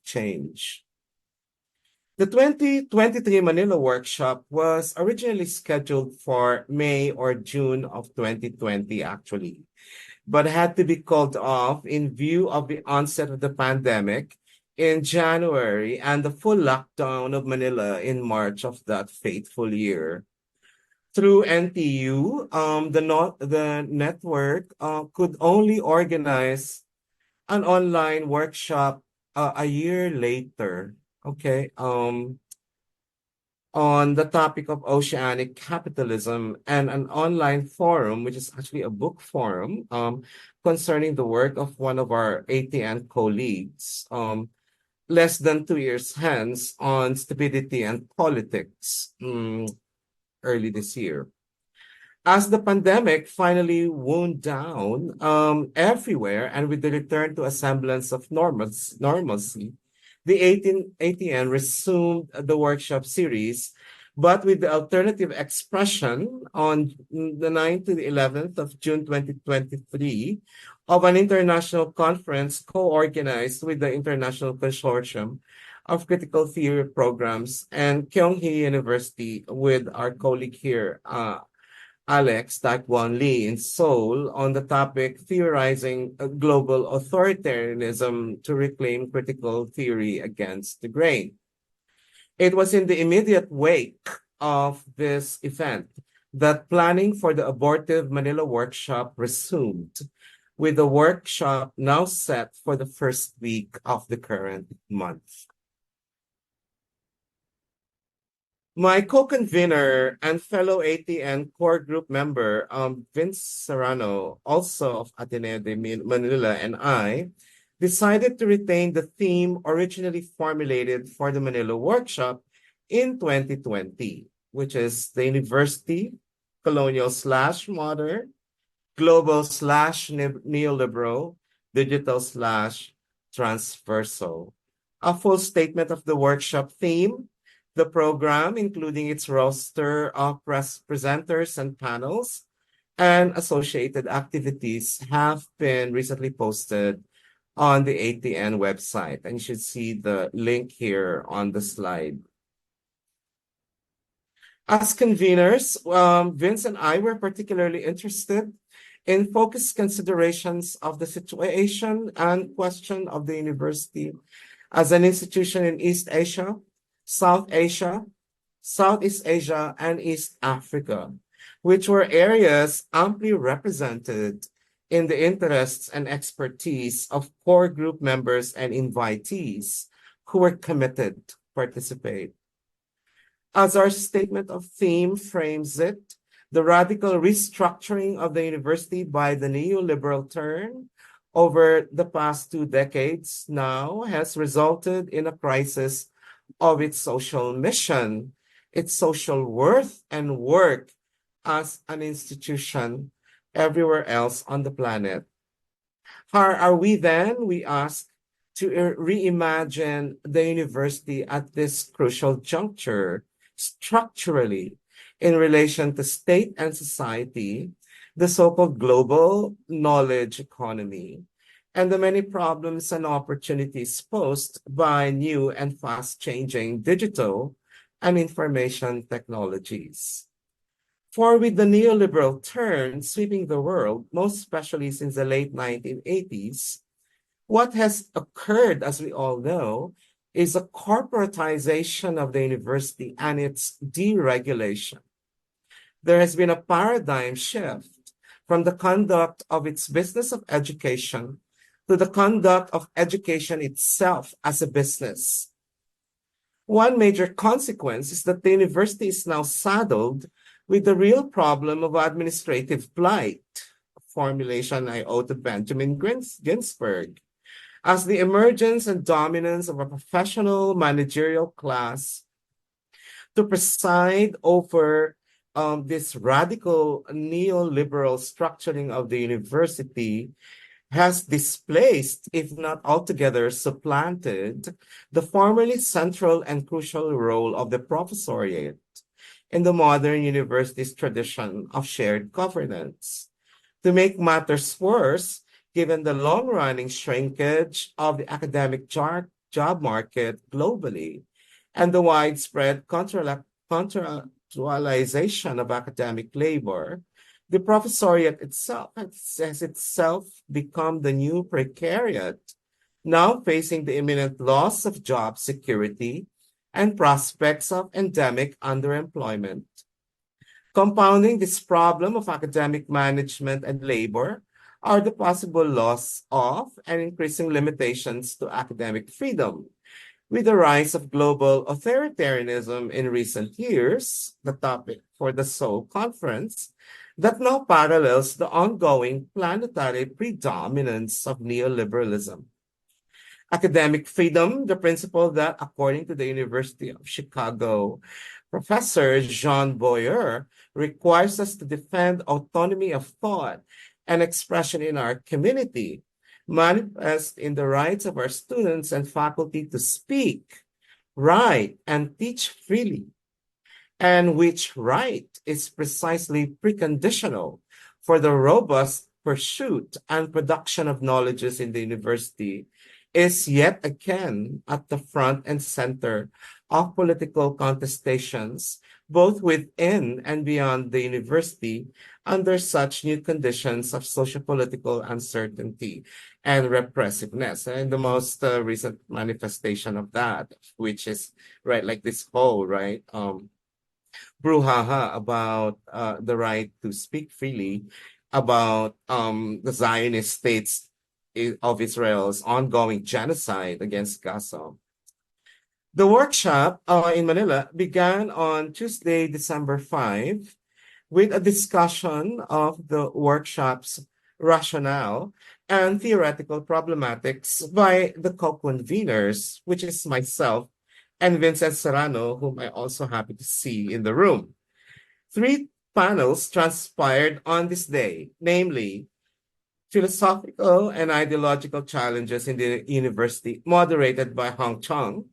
Speaker 4: change. The 2023 Manila workshop was originally scheduled for May or June of 2020, actually, but had to be called off in view of the onset of the pandemic in January and the full lockdown of Manila in March of that fateful year. Through NTU, the network could only organize an online workshop a year later, okay, on the topic of oceanic capitalism, and an online forum, which is actually a book forum, concerning the work of one of our ATN colleagues, less than 2 years hence, on stupidity and politics, early this year. As the pandemic finally wound down everywhere, and with the return to a semblance of normalcy, the ATN resumed the workshop series, but with the alternative expression on the 9th to the 11th of June 2023 of an international conference co-organized with the International Consortium of Critical Theory Programs and Kyunghee University with our colleague here, Alex Taek-Gwang Lee in Seoul, on the topic Theorizing Global Authoritarianism to Reclaim Critical Theory Against the Grain. It was in the immediate wake of this event that planning for the abortive Manila workshop resumed, with the workshop now set for the first week of the current month. My co-convener and fellow ATN core group member, Vince Serrano, also of Ateneo de Manila, and I decided to retain the theme originally formulated for the Manila workshop in 2020, which is the university, colonial/modern, global/neoliberal, digital/transversal. A full statement of the workshop theme, the program, including its roster of presenters and panels, and associated activities, have been recently posted on the ATN website. And you should see the link here on the slide. As conveners, Vince and I were particularly interested in focused considerations of the situation and question of the university as an institution in East Asia, South Asia, Southeast Asia, and East Africa, which were areas amply represented in the interests and expertise of core group members and invitees who were committed to participate. As our statement of theme frames it, the radical restructuring of the university by the neoliberal turn over the past 2 decades now has resulted in a crisis of its social mission, its social worth and work as an institution everywhere else on the planet. How are we then, we ask, to reimagine the university at this crucial juncture structurally in relation to state and society, the so-called global knowledge economy, and the many problems and opportunities posed by new and fast-changing digital and information technologies? For with the neoliberal turn sweeping the world, most especially since the late 1980s, what has occurred, as we all know, is a corporatization of the university and its deregulation. There has been a paradigm shift from the conduct of its business of education to the conduct of education itself as a business. One major consequence is that the university is now saddled with the real problem of administrative blight, a formulation I owe to Benjamin Ginsberg, as the emergence and dominance of a professional managerial class to preside over this radical neoliberal structuring of the university has displaced, if not altogether supplanted, the formerly central and crucial role of the professoriate in the modern university's tradition of shared governance. To make matters worse, given the long-running shrinkage of the academic job market globally and the widespread contractualization of academic labor, the professoriate itself has itself become the new precariat, now facing the imminent loss of job security and prospects of endemic underemployment. Compounding this problem of academic management and labor are the possible loss of and increasing limitations to academic freedom. With the rise of global authoritarianism in recent years, the topic for the Seoul conference, that now parallels the ongoing planetary predominance of neoliberalism. Academic freedom, the principle that, according to the University of Chicago professor Jean Boyer, requires us to defend autonomy of thought and expression in our community, manifest in the rights of our students and faculty to speak, write, and teach freely, and which right is precisely preconditional for the robust pursuit and production of knowledges in the university, is yet again at the front and center of political contestations, both within and beyond the university, under such new conditions of socio-political uncertainty and repressiveness. And the most recent manifestation of that, which is, right, like this whole, right, brouhaha about the right to speak freely, about the Zionist states of Israel's ongoing genocide against Gaza. The workshop in Manila began on Tuesday, December 5, with a discussion of the workshop's rationale and theoretical problematics by the co-conveners, which is myself and Vincent Serrano, whom I also happy to see in the room. 3 panels transpired on this day, namely philosophical and ideological challenges in the university, moderated by Hung-chiung,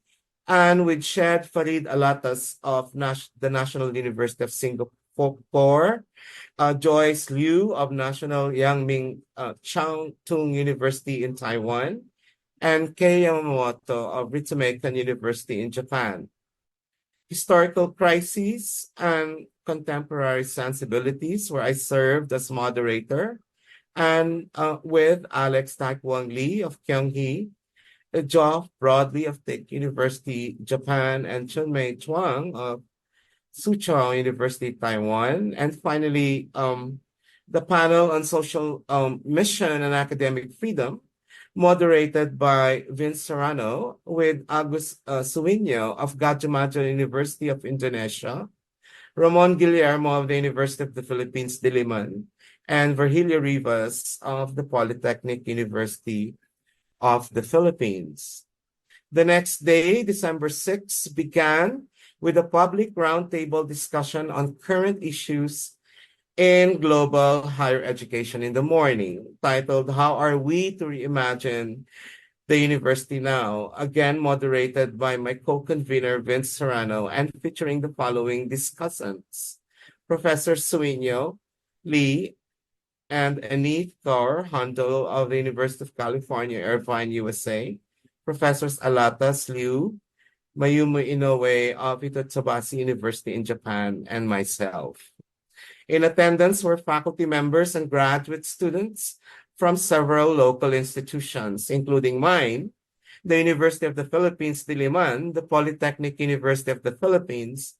Speaker 4: and with Syed Farid Alatas of the National University of Singapore, Joyce Liu of National Yangming Chang Tung University in Taiwan, and Kei Yamamoto of Ritsumeikan University in Japan. Historical crises and contemporary sensibilities, where I served as moderator, and with Alex Taek-Gwang Lee of Kyunghee, Geoff Broadley of Taek University, Japan, and Chunmei Chuang of Soochow University, Taiwan. And finally, the panel on social mission and academic freedom, moderated by Vince Serrano, with Agus Suwinyo of Gadjah Mada University of Indonesia, Ramon Guillermo of the University of the Philippines, Diliman, and Virgilio Rivas of the Polytechnic University of the Philippines. The next day, December 6, began with a public roundtable discussion on current issues in global higher education in the morning, titled How Are We to Reimagine the University Now? Again, moderated by my co-convener, Vince Serrano, and featuring the following discussants: Professor Suwinyo, Lee, and Anith Kaur Handel of the University of California, Irvine, USA, Professors Alatas, Liu, Mayumu Inoue of Itatsubasi University in Japan, and myself. In attendance were faculty members and graduate students from several local institutions, including mine, the University of the Philippines, Diliman, the Polytechnic University of the Philippines,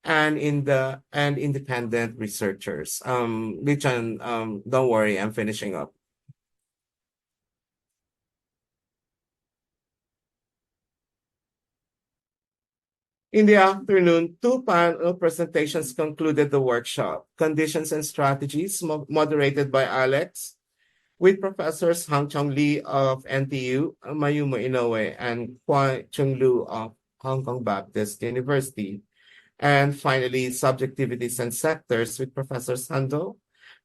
Speaker 4: and independent researchers. Li-Chun, don't worry, I'm finishing up. In the afternoon, 2 panel presentations concluded the workshop, Conditions and Strategies, moderated by Alex, with Professors Hung-chiung Lee of NTU, Mayumo Inoue, and Kwai-chung Lu of Hong Kong Baptist University. And finally, Subjectivities and Sectors with Professor Sando,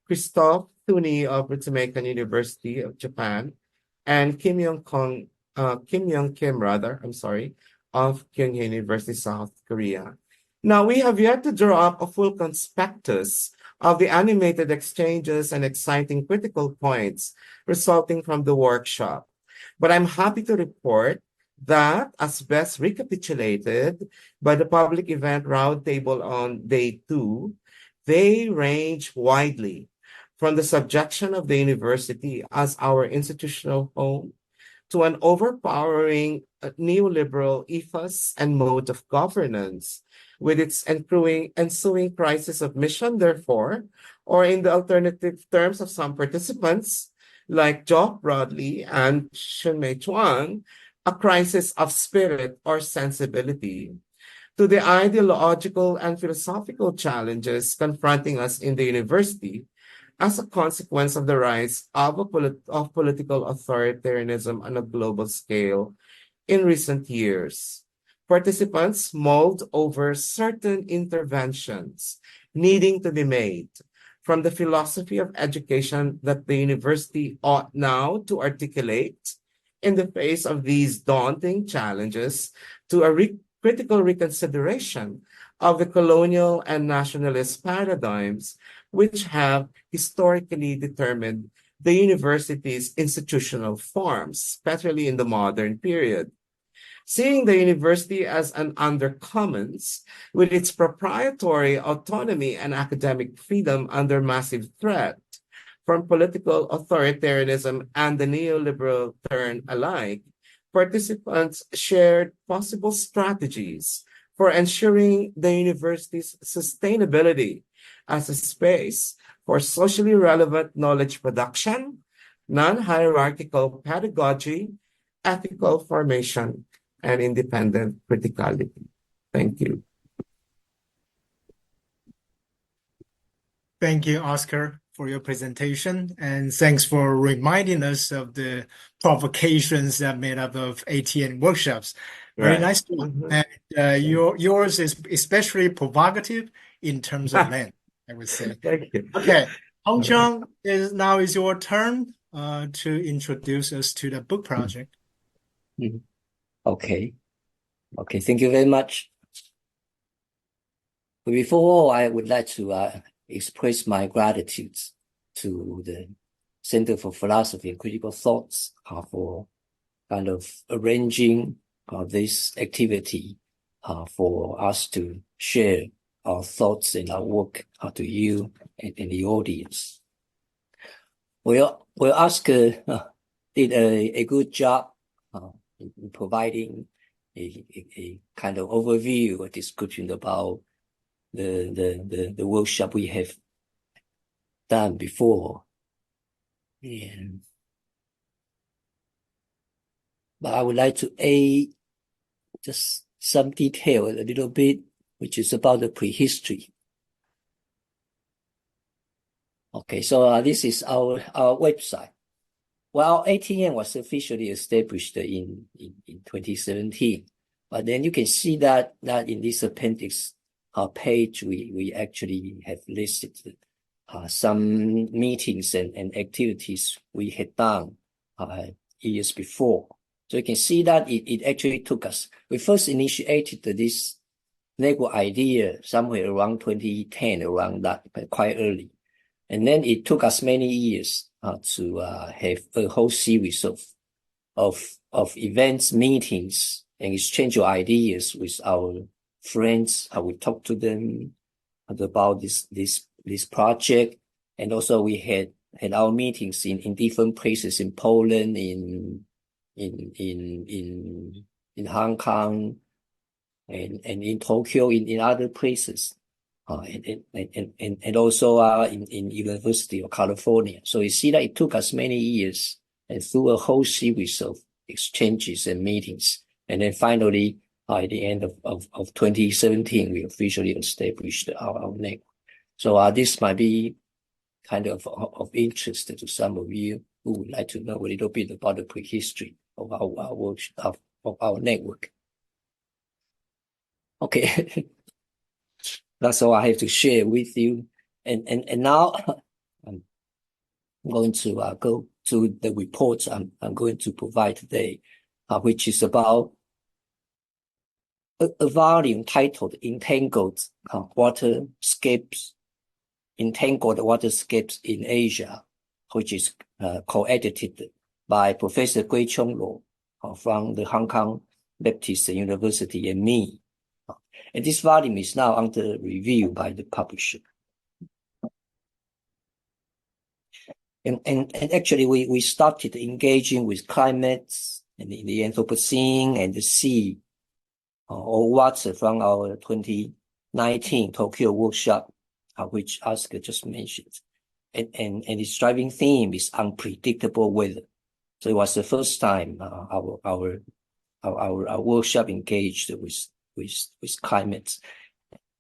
Speaker 4: Christophe Thuni of Ritsumeikan University of Japan, and Kim Young Kim of Kyunghee University, South Korea. Now, we have yet to draw up a full conspectus of the animated exchanges and exciting critical points resulting from the workshop. But I'm happy to report that, as best recapitulated by the public event roundtable on day 2, they range widely from the subjection of the university as our institutional home to an overpowering neoliberal ethos and mode of governance, with its ensuing crisis of mission, therefore, or in the alternative terms of some participants, like Jock Broadley and Shunmei Chuang, a crisis of spirit or sensibility, to the ideological and philosophical challenges confronting us in the university as a consequence of the rise of political authoritarianism on a global scale in recent years. Participants mulled over certain interventions needing to be made from the philosophy of education that the university ought now to articulate in the face of these daunting challenges, to a critical reconsideration of the colonial and nationalist paradigms which have historically determined the university's institutional forms, especially in the modern period. Seeing the university as an undercommons, with its proprietary autonomy and academic freedom under massive threat from political authoritarianism and the neoliberal turn alike, participants shared possible strategies for ensuring the university's sustainability as a space for socially relevant knowledge production, non-hierarchical pedagogy, ethical formation, and independent criticality. Thank you.
Speaker 2: Thank you, Oscar, for your presentation, and thanks for reminding us of the provocations that made up of ATN workshops. Very nice one. And yours is especially provocative in terms of length, I would say.
Speaker 4: Thank you.
Speaker 2: Okay, Hung-chiung, now is your turn to introduce us to the book project.
Speaker 5: Okay, thank you very much. But before, I would like to express my gratitude to the Center for Philosophy and Critical Thoughts for kind of arranging this activity for us to share our thoughts and our work to you and the audience. Well, Oscar did a good job in providing a kind of overview or description about the workshop we have done before. But I would like to add just some detail a little bit, which is about the prehistory. Okay, so this is our website. Well, ATN was officially established in 2017, but then you can see that in this appendix page, we actually have listed some meetings and activities we had done years before. So you can see that it actually took us. We first initiated this network idea somewhere around 2010, around that, but quite early. And then it took us many years to have a whole series of events, meetings, and exchange of ideas with our friends. We talked to them about this project, and also we had our meetings in different places in Poland, in Hong Kong, and in Tokyo, in other places. And also in University of California. So you see that it took us many years and through a whole series of exchanges and meetings. And then finally, at the end of 2017, we officially established our network. So this might be kind of interest to some of you who would like to know a little bit about the prehistory of our work, of our network. Okay, that's all I have to share with you. And now I'm going to go to the report I'm going to provide today, which is about a volume titled Entangled Waterscapes in Asia, which is co-edited by Professor Gui-Chung Lo from the Hong Kong Baptist University and me. And this volume is now under review by the publisher. And actually, we started engaging with climates and the Anthropocene and the sea or water from our 2019 Tokyo workshop, which Oscar just mentioned. And its driving theme is unpredictable weather. So it was the first time our workshop engaged with climate.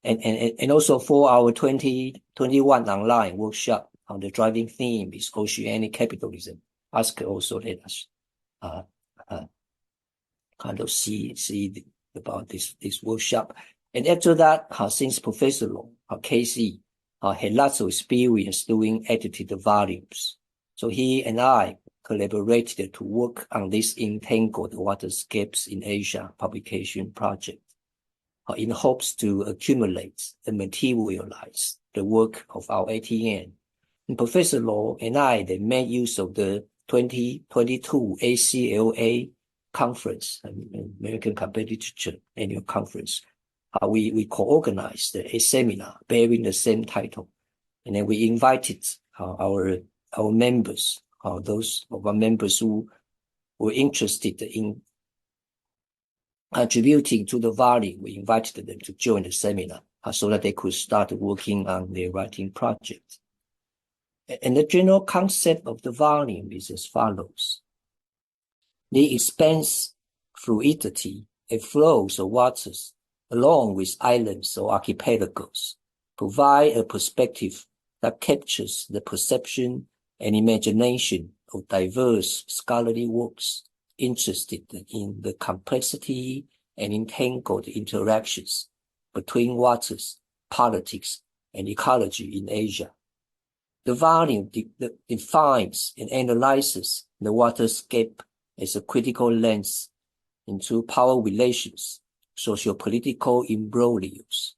Speaker 5: And also for our 2021 online workshop, the driving theme is oceanic capitalism. Oscar also let us kind of see about this workshop. And after that, since Professor Long, Casey, had lots of experience doing edited volumes. So he and I collaborated to work on this Entangled Waterscapes in Asia publication project in hopes to accumulate and materialize the work of our ATN. And Professor Law and I then made use of the 2022 ACLA conference, American Competitive Annual Conference. We co-organized a seminar bearing the same title. And then we invited our members, those of our members who were interested in contributing to the volume. We invited them to join the seminar so that they could start working on their writing project. And the general concept of the volume is as follows. The expanse, fluidity, and flows of waters, along with islands or archipelagos, provide a perspective that captures the perception and imagination of diverse scholarly works interested in the complexity and entangled interactions between waters, politics, and ecology in Asia. The volume defines and analyzes the waterscape as a critical lens into power relations, socio-political imbroglios,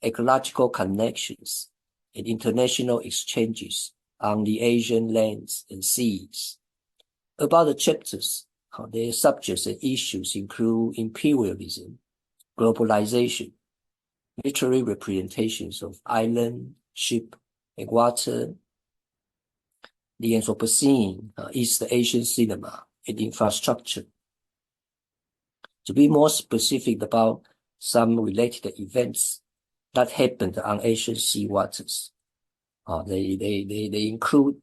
Speaker 5: ecological connections, and international exchanges on the Asian lands and seas. About the chapters, their subjects and issues include imperialism, globalization, literary representations of island, ship, and water, the Anthropocene, East Asian cinema, and infrastructure. To be more specific about some related events that happened on Asian sea waters, they include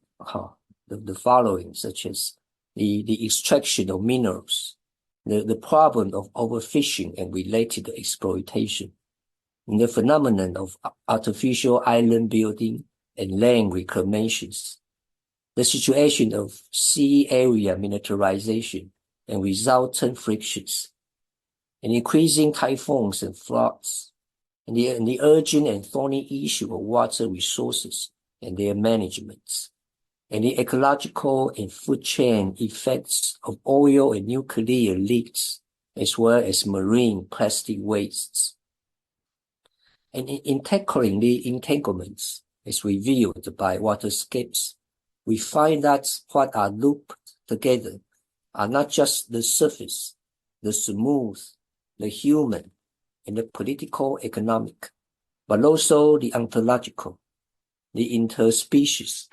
Speaker 5: the following, such as the extraction of minerals, the problem of overfishing and related exploitation, and the phenomenon of artificial island building and land reclamations, the situation of sea area militarization and resultant frictions, and increasing typhoons and floods, and the urgent and thorny issue of water resources and their management, and the ecological and food chain effects of oil and nuclear leaks, as well as marine plastic wastes. And in tackling the entanglements, as revealed by waterscapes, we find that what are looped together are not just the surface, the smooth, the human, and the political economic, but also the ontological, the interspecies,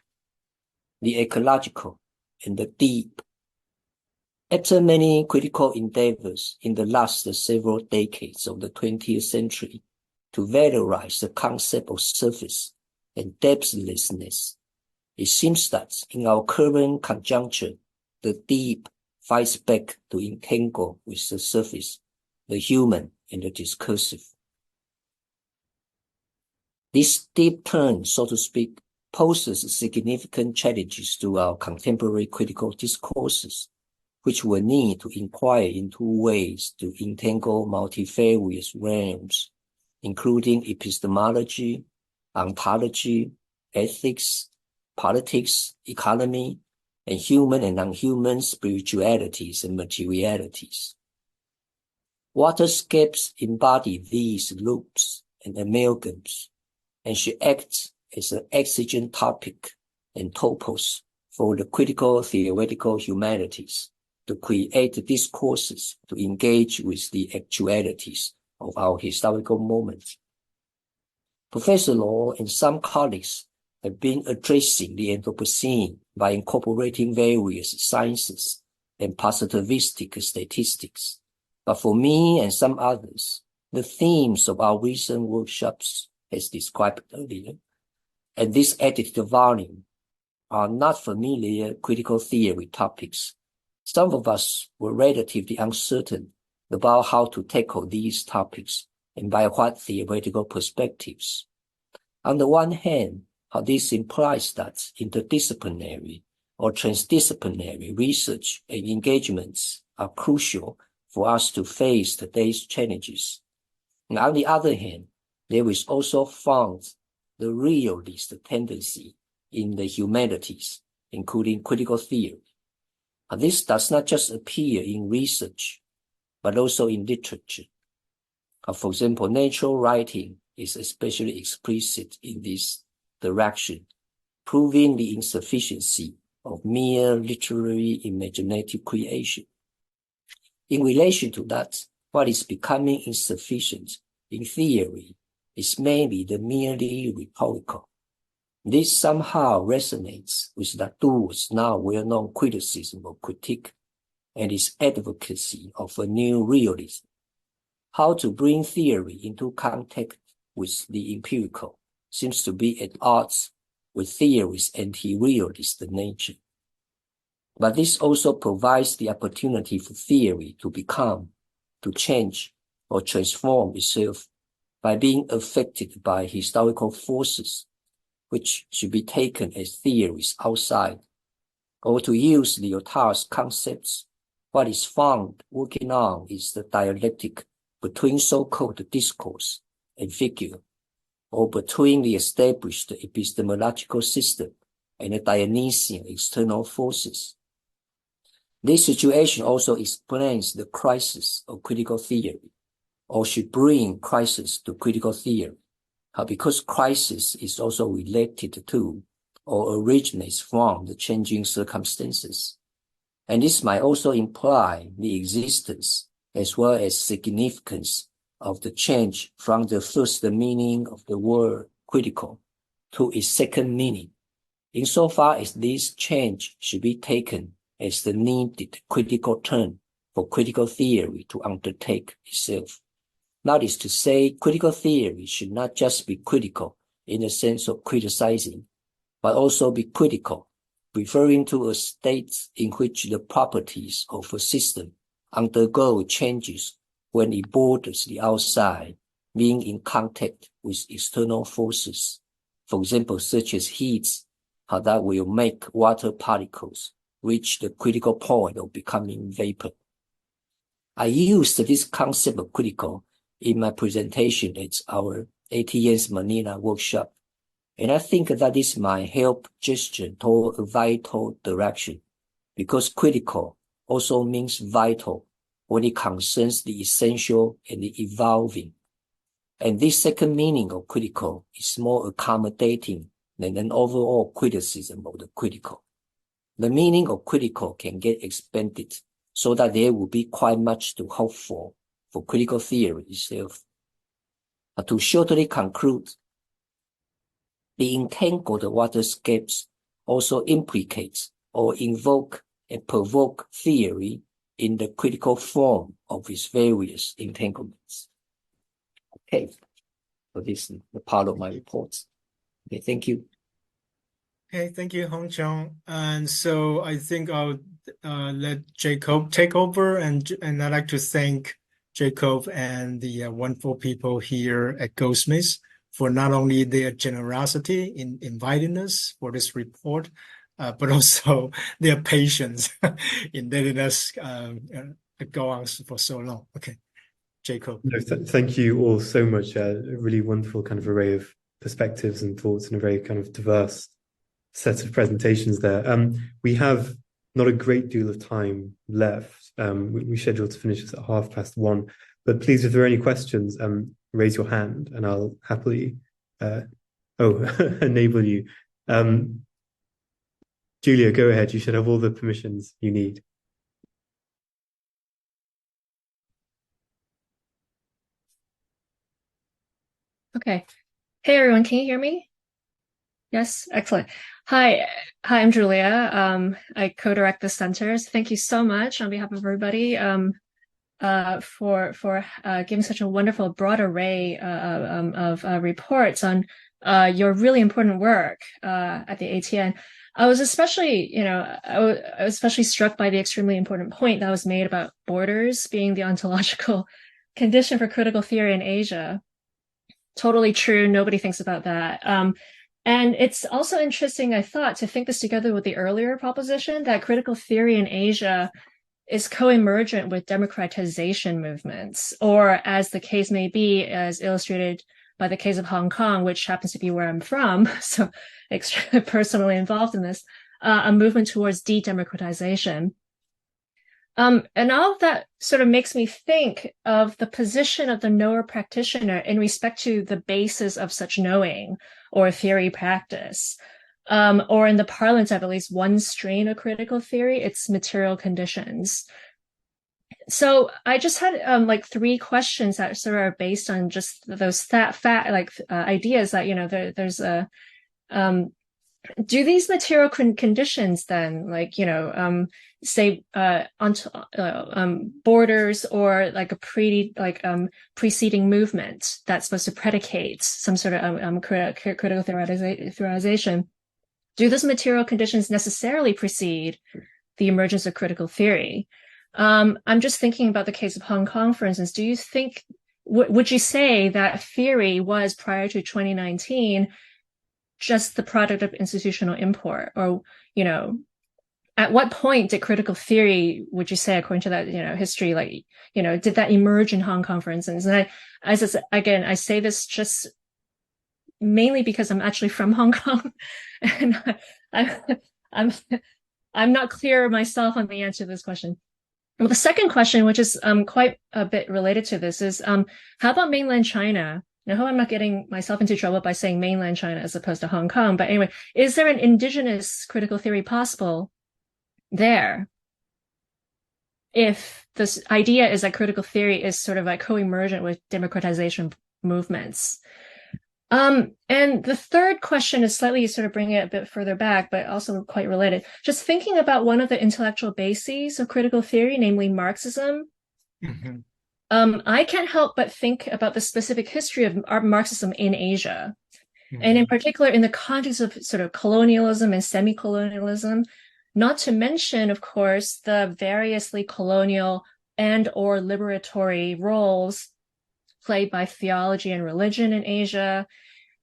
Speaker 5: the ecological, and the deep. After many critical endeavors in the last several decades of the 20th century to valorize the concept of surface and depthlessness, it seems that in our current conjuncture, the deep fights back to entangle with the surface, the human, and the discursive. This deep turn, so to speak, poses significant challenges to our contemporary critical discourses, which will need to inquire into ways to entangle multifarious realms, including epistemology, ontology, ethics, politics, economy, and human and non-human spiritualities and materialities. Waterscapes embody these loops and amalgams, and should act as an exigent topic and topos for the critical theoretical humanities to create discourses to engage with the actualities of our historical moment. Professor Law and some colleagues have been addressing the Anthropocene by incorporating various sciences and positivistic statistics. But for me and some others, the themes of our recent workshops, as described earlier, and this edited volume are not familiar critical theory topics. Some of us were relatively uncertain about how to tackle these topics and by what theoretical perspectives. On the one hand, how this implies that interdisciplinary or transdisciplinary research and engagements are crucial for us to face today's challenges. And on the other hand, there is also found the realist tendency in the humanities, including critical theory. And this does not just appear in research, but also in literature. For example, natural writing is especially explicit in this direction, proving the insufficiency of mere literary imaginative creation. In relation to that, what is becoming insufficient in theory is maybe the merely rhetorical. This somehow resonates with Latour's now well-known criticism of critique and his advocacy of a new realism. How to bring theory into contact with the empirical seems to be at odds with theory's anti-realist nature. But this also provides the opportunity for theory to become, to change, or transform itself by being affected by historical forces, which should be taken as theories outside, or to use Lyotard's concepts, what is found working on is the dialectic between so-called discourse and figure, or between the established epistemological system and the Dionysian external forces. This situation also explains the crisis of critical theory, or should bring crisis to critical theory, because crisis is also related to or originates from the changing circumstances. And this might also imply the existence as well as significance of the change from the first meaning of the word critical to its second meaning, insofar as this change should be taken as the needed critical turn for critical theory to undertake itself. That is to say, critical theory should not just be critical in the sense of criticizing, but also be critical, referring to a state in which the properties of a system undergo changes when it borders the outside, being in contact with external forces. For example, such as heat, how that will make water particles reach the critical point of becoming vapor. I used this concept of critical in my presentation at our ATN's Manila workshop, and I think that this might help gesture toward a vital direction, because critical also means vital when it concerns the essential and the evolving. And this second meaning of critical is more accommodating than an overall criticism of the critical. The meaning of critical can get expanded so that there will be quite much to hope for critical theory itself. But to shortly conclude, the entangled waterscapes also implicates or invoke and provoke theory in the critical form of its various entanglements. Okay, so this is the part of my report. Okay, thank you.
Speaker 2: Okay, thank you, Hung-chiung. And so I think I'll let Jacob take over, and I'd like to thank Jacob and the wonderful people here at Goldsmiths for not only their generosity in inviting us for this report, but also their patience in letting us go on for so long. Okay, Jacob.
Speaker 1: No, thank you all so much. A really wonderful kind of array of perspectives and thoughts and a very kind of diverse set of presentations there. We have not a great deal of time left. We scheduled to finish this at 1:30, but please, if there are any questions, raise your hand and I'll happily enable you. Julia, go ahead. You should have all the permissions you need.
Speaker 6: Okay. Hey, everyone. Can you hear me? Yes. Excellent. Hi, I'm Julia. I co-direct the centers. Thank you so much on behalf of everybody for giving such a wonderful broad array of reports on your really important work at the ATN. I was especially, I was especially struck by the extremely important point that was made about borders being the ontological condition for critical theory in Asia. Totally true. Nobody thinks about that. And it's also interesting, I thought, to think this together with the earlier proposition that critical theory in Asia is co-emergent with democratization movements, or as the case may be, as illustrated by the case of Hong Kong, which happens to be where I'm from, so extremely personally involved in this, a movement towards de-democratization. And all of that sort of makes me think of the position of the knower practitioner in respect to the basis of such knowing or theory practice, or in the parlance of at least one strain of critical theory, its material conditions. So I just had like three questions that sort of are based on just those ideas that, there's a, do these material conditions then, like, say, borders or like a preceding movement that's supposed to predicate some sort of critical theorization, do those material conditions necessarily precede the emergence of critical theory? I'm just thinking about the case of Hong Kong, for instance. Do you think, would you say that theory was, prior to 2019, just the product of institutional import? Or, at what point did critical theory, would you say, according to that, history, like, did that emerge in Hong Kong, for instance? And I say this just mainly because I'm actually from Hong Kong, and I'm not clear myself on the answer to this question. Well, the second question, which is quite a bit related to this, is how about mainland China? Now, I hope I'm not getting myself into trouble by saying mainland China as opposed to Hong Kong. But anyway, is there an indigenous critical theory possible there? If this idea is that critical theory is sort of like co-emergent with democratization movements. And the third question is slightly sort of bringing it a bit further back, but also quite related. Just thinking about one of the intellectual bases of critical theory, namely Marxism.
Speaker 2: Mm-hmm.
Speaker 6: I can't help but think about the specific history of Marxism in Asia.
Speaker 2: Mm-hmm.
Speaker 6: And in particular, in the context of sort of colonialism and semi-colonialism, not to mention, of course, the variously colonial and or liberatory roles played by theology and religion in Asia,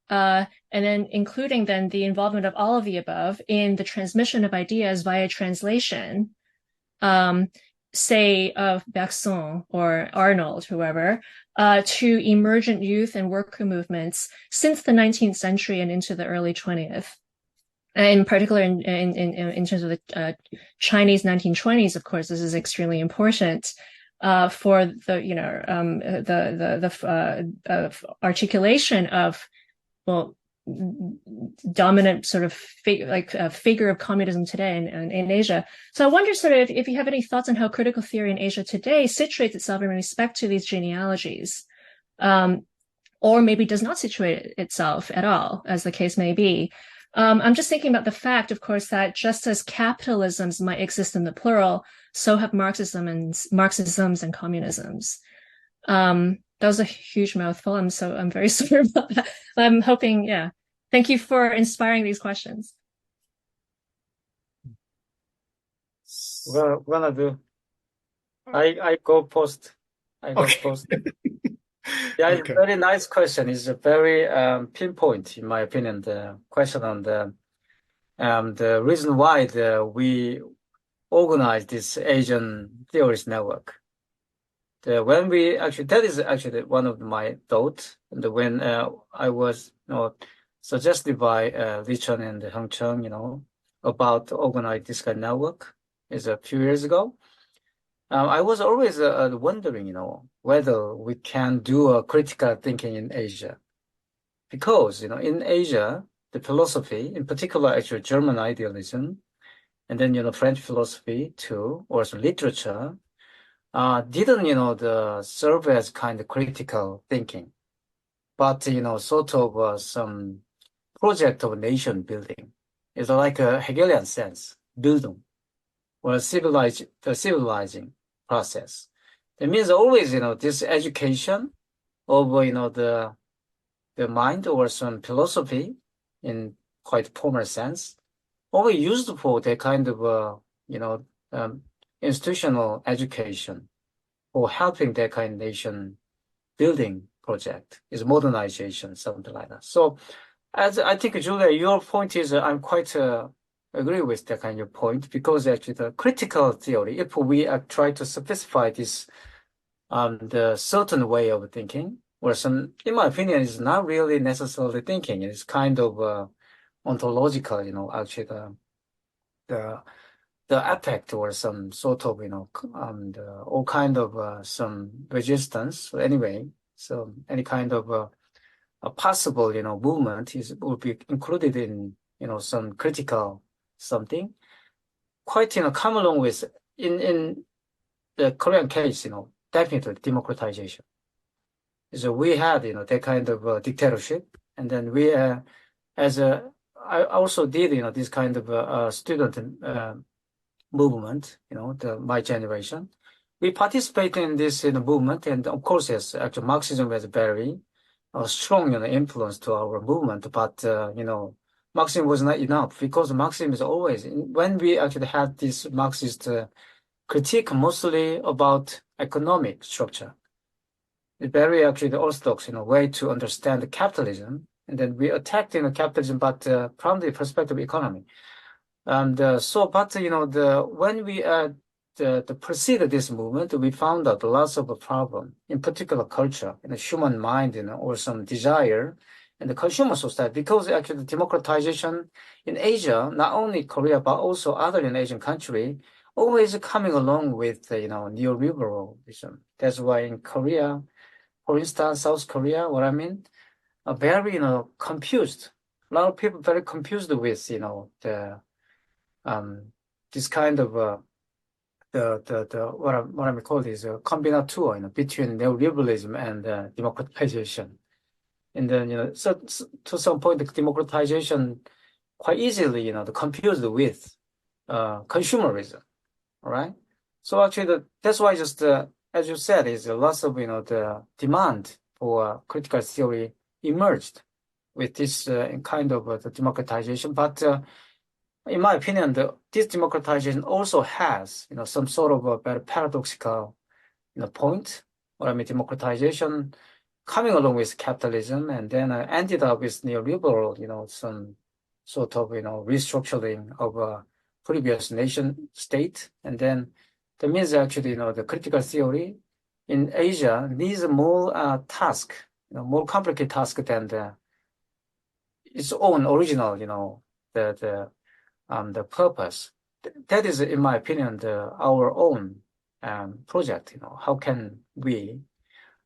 Speaker 6: and then including then the involvement of all of the above in the transmission of ideas via translation, say of Bergson or Arnold, whoever, to emergent youth and worker movements since the 19th century and into the early 20th. In particular, in terms of the Chinese 1920s, of course, this is extremely important for the articulation of, well, dominant sort of figure of communism today in Asia. So I wonder sort of if you have any thoughts on how critical theory in Asia today situates itself in respect to these genealogies, or maybe does not situate itself at all, as the case may be. I'm just thinking about the fact, of course, that just as capitalisms might exist in the plural, so have Marxisms and communisms. That was a huge mouthful. I'm very sorry about that. I'm hoping, yeah. Thank you for inspiring these questions.
Speaker 3: Well, I go post I guess
Speaker 1: Okay.
Speaker 3: both. Yeah, it's
Speaker 1: Okay.
Speaker 3: a very nice question. It's a very pinpoint, in my opinion, the question on the reason why we organize this Asian theorist network. When we actually, that is actually one of my thoughts. And when I was, suggested by Li-Chun and Hung-chiung, about organize this kind of network is a few years ago. I was always wondering, whether we can do a critical thinking in Asia. Because, in Asia, the philosophy, in particular, actually German idealism, and then, French philosophy too, or some literature, didn't, serve as kind of critical thinking, but, sort of some project of nation building. It's like a Hegelian sense, Bildung, or the civilizing process. It means always, this education of, the mind or some philosophy in quite formal sense, always used for the kind of, institutional education or helping that kind of nation building project is modernization, something like that. So as I think, Julia, your point is, I'm quite agree with that kind of point, because actually the critical theory, if we try to specify this, the certain way of thinking, or some, in my opinion, is not really necessarily thinking. It's kind of ontological, actually the effect or some sort of, all kind of some resistance. Anyway, so any kind of a possible, movement would be included in, some critical something. Quite, come along with in the Korean case, definitely democratization. So we had, that kind of dictatorship, and then we, I also did, this kind of student movement, my generation. We participated in this movement, and of course, yes, actually Marxism was very strong influence to our movement, but Marxism was not enough, because Marxism is always, when we actually had this Marxist critique mostly about economic structure, it's very actually the orthodox way to understand capitalism, and then we attacked capitalism, but from the perspective of economy. And but when we preceded this movement, we found out lots of a problem, in particular culture, in the human mind, or some desire in the consumer society, because actually the democratization in Asia, not only Korea, but also other Asian country, always coming along with, neoliberalism. That's why in Korea, for instance, South Korea, what I mean, are very, confused. A lot of people very confused with, this kind of, what I call is a combinatur, between neoliberalism and democratization. And then, so to some point, the democratization quite easily, confused with consumerism, all right? So actually, that's why just, as you said, is lots of, the demand for critical theory emerged with this kind of the democratization. But in my opinion, this democratization also has, some sort of a very paradoxical, point. What I mean, democratization coming along with capitalism, and then ended up with neoliberal, some sort of, restructuring of a previous nation state. And then that means actually, the critical theory in Asia needs more task, more complicated task than its own original, the purpose. That is, in my opinion, our own project. How can we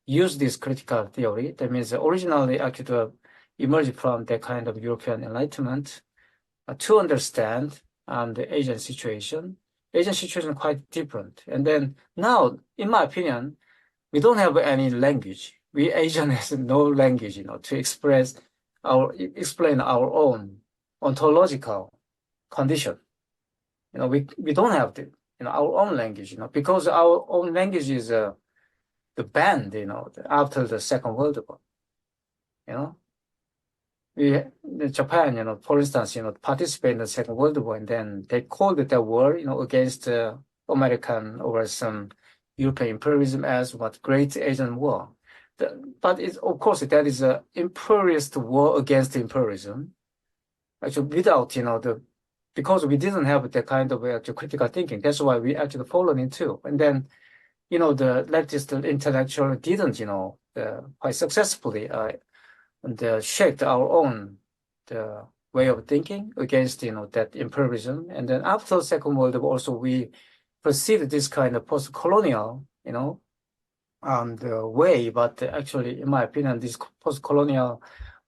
Speaker 3: use this critical theory? That means originally actually emerged from the kind of European Enlightenment to understand the Asian situation. Asian situation is quite different. And then now, in my opinion, we don't have any language. We Asian has no language, to explain our own ontological condition. We don't have our own language, because our own language is the band, after the Second World War. Japan, for instance, participated in the Second World War, and then they called it a war, against American or some European imperialism as what great Asian war. But it's, of course, that is an imperialist war against imperialism. Actually, without, because we didn't have that kind of actual critical thinking. That's why we actually followed into. And then, the leftist intellectual didn't, quite successfully shaped our own the way of thinking against, that imperialism. And then after the Second World War, also we perceived this kind of post-colonial, the way, but actually, in my opinion, this post-colonial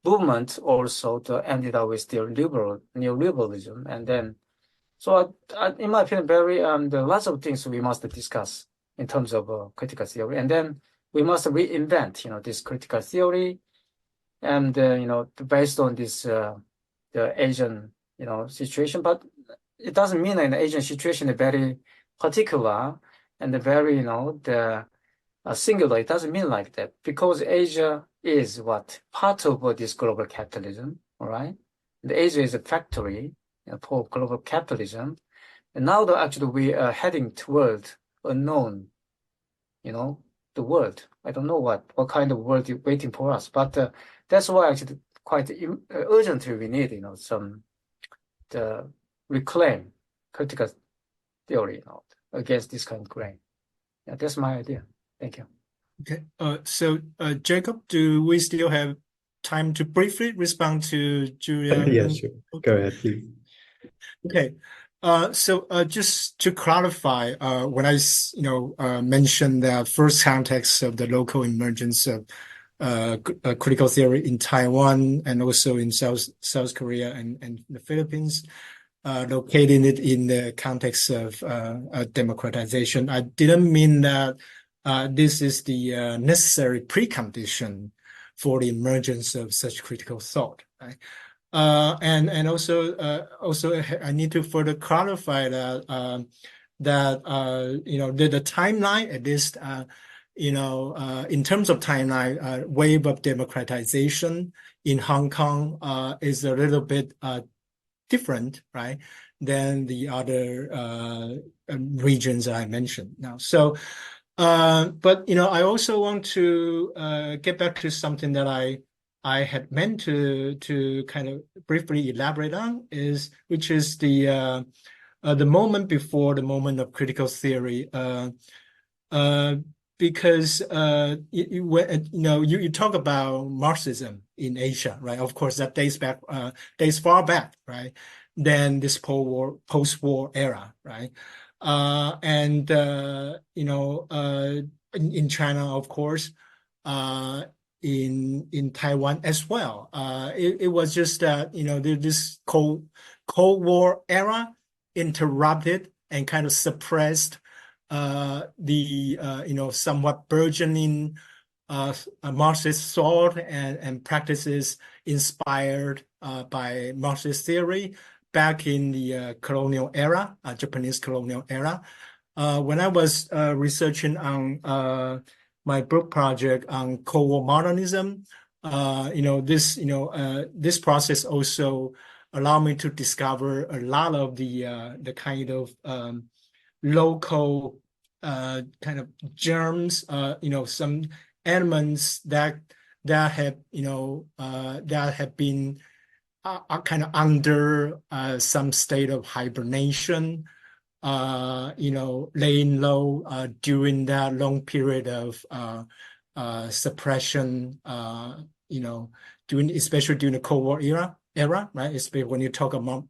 Speaker 3: movement also ended up with the neoliberalism. And then, so in my opinion, there are lots of things we must discuss in terms of critical theory. And then we must reinvent, this critical theory and, based on this, the Asian, situation. But it doesn't mean an Asian situation is very particular and very, the singular. It doesn't mean like that, because Asia is part of this global capitalism, all right? And Asia is a factory for global capitalism. And now actually we are heading toward unknown, the world. I don't know what kind of world is waiting for us, but that's why actually quite urgently we need, the reclaim critical theory, against this kind of grain. Yeah, that's my idea. Thank you.
Speaker 2: Okay. So, Jacob, do we still have time to briefly respond to Julia?
Speaker 1: Yeah, sure. Go ahead, please.
Speaker 2: Okay. So just to clarify, when I mentioned the first context of the local emergence of critical theory in Taiwan and also in South Korea and the Philippines, locating it in the context of democratization, I didn't mean that this is the necessary precondition for the emergence of such critical thought, right? And also I need to further clarify that the timeline, at least in terms of timeline, wave of democratization in Hong Kong is a little bit different, right, than the other regions I mentioned now. So, but I also want to get back to something that I had meant to kind of briefly elaborate on, which is the moment before the moment of critical theory, because you talk about Marxism in Asia, right? Of course, that days far back, right? Than this post-war era, right? In China, of course, in Taiwan as well. It was just that this Cold War era interrupted and kind of suppressed the somewhat burgeoning Marxist thought and practices inspired by Marxist theory back in the colonial era, Japanese colonial era. When I was researching on my book project on Cold War modernism, this process also allowed me to discover a lot of the kind of local kind of germs, some elements that have been kind of under some state of hibernation, laying low during that long period of suppression, especially during the Cold War era, right? Especially when we talk about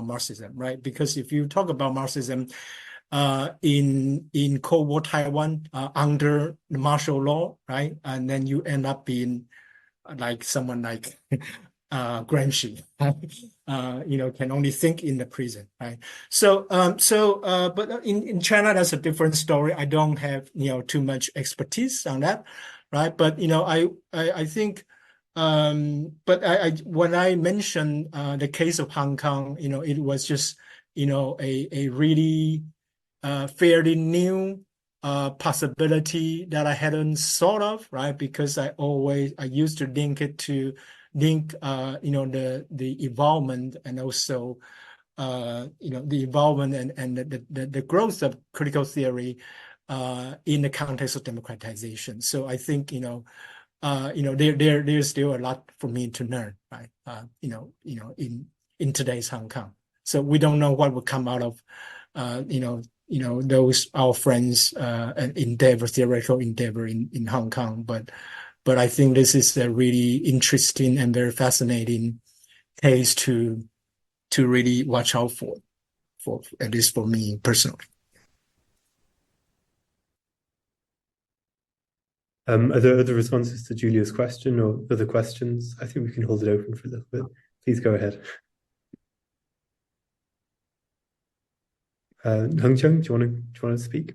Speaker 2: Marxism, right? Because if you talk about Marxism in Cold War Taiwan under the martial law, right, and then you end up being like someone like Gramsci, can only think in the prison, right? So, but in China, that's a different story. I don't have, too much expertise on that, right? But, I think, but when I mentioned the case of Hong Kong, it was just, a really fairly new possibility that I hadn't thought of, right? Because I used to link the involvement and also the involvement and the growth of critical theory in the context of democratization. So I think, there's still a lot for me to learn, right? In today's Hong Kong. So we don't know what will come out of, those our friends' theoretical endeavor in Hong Kong. But I think this is a really interesting and very fascinating case to really watch out for at least for me personally.
Speaker 1: Are there other responses to Julia's question or other questions? I think we can hold it open for a little bit. Please go ahead. Hung-chiung, do you want to speak?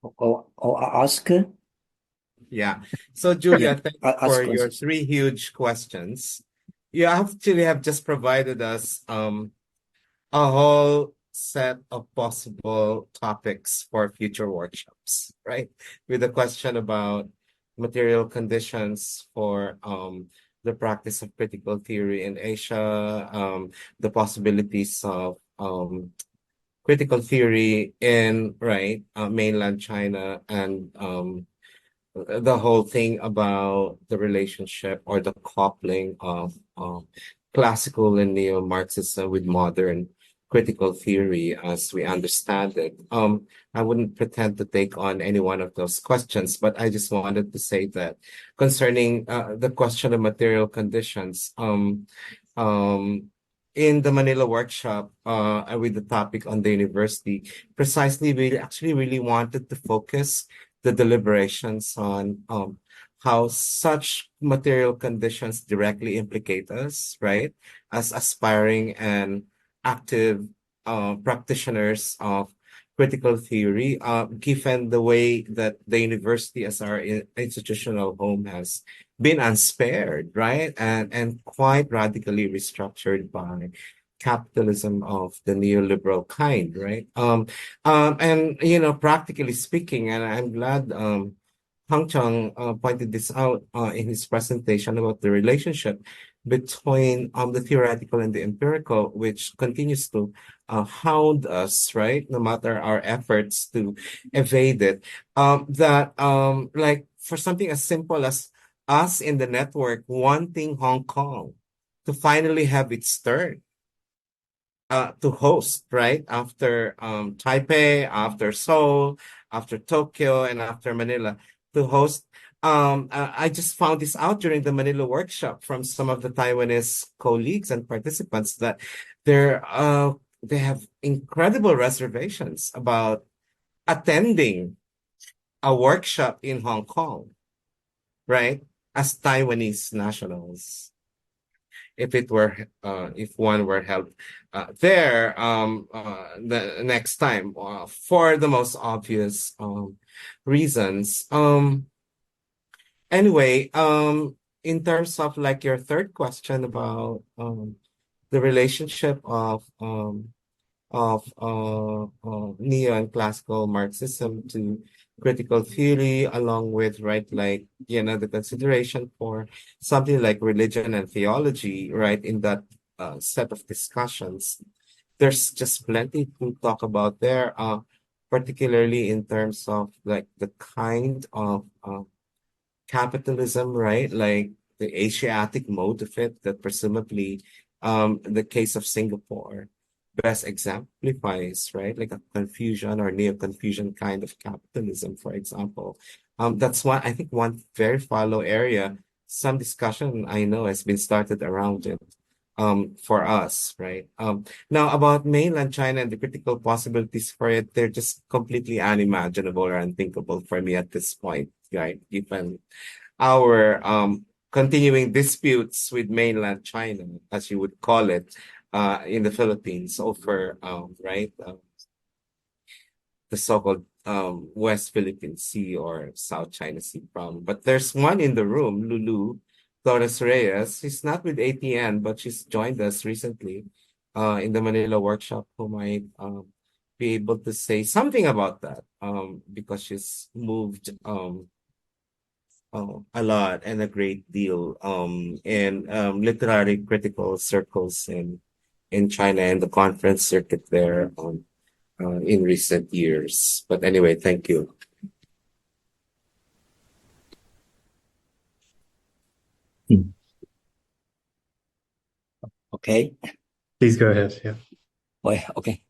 Speaker 5: Or ask?
Speaker 4: Yeah. So Julia, thank you
Speaker 5: Ask
Speaker 4: for your
Speaker 5: questions.
Speaker 4: 3 huge questions. You actually have just provided us a whole set of possible topics for future workshops, right? With a question about material conditions for the practice of critical theory in Asia, the possibilities of critical theory in mainland China, and the whole thing about the relationship or the coupling of classical and neo-Marxism with modern critical theory as we understand it. I wouldn't pretend to take on any one of those questions, but I just wanted to say that concerning the question of material conditions, in the Manila workshop with the topic on the university, precisely we actually really wanted to focus the deliberations on how such material conditions directly implicate us, right, as aspiring and active practitioners of critical theory, given the way that the university as our institutional home has been unspared, right, and quite radically restructured by capitalism of the neoliberal kind, right? And practically speaking, and I'm glad Hung-chiung pointed this out in his presentation about the relationship between the theoretical and the empirical, which continues to hound us, right? No matter our efforts to evade it. Like for something as simple as us in the network wanting Hong Kong to finally have its turn to host, right? After Taipei, after Seoul, after Tokyo, and after Manila, to host. I just found this out during the Manila workshop from some of the Taiwanese colleagues and participants that they have incredible reservations about attending a workshop in Hong Kong, right? As Taiwanese nationals. If one were held there the next time for the most obvious reasons. Anyway, in terms of like your third question about the relationship of neo and classical Marxism to critical theory, along with the consideration for something like religion and theology, right, in that set of discussions. There's just plenty to talk about there, particularly in terms of like the kind of capitalism, right, like the Asiatic mode of it that presumably the case of Singapore best exemplifies, right? Like a Confucian or neo-Confucian kind of capitalism, for example. That's one very fallow area. Some discussion I know has been started around it for us, right? Now about mainland China and the critical possibilities for it, they're just completely unimaginable or unthinkable for me at this point, right? Given our continuing disputes with mainland China, as you would call it, in the Philippines over the so-called West Philippine Sea or South China Sea problem. But there's one in the room, Lulu Torres Reyes. She's not with ATN, but she's joined us recently in the Manila workshop, who might be able to say something about that because she's moved a lot and a great deal in literary critical circles in China and the conference circuit there in recent years. But anyway, thank you.
Speaker 5: Okay.
Speaker 1: Please go ahead. Yeah.
Speaker 5: Well, okay.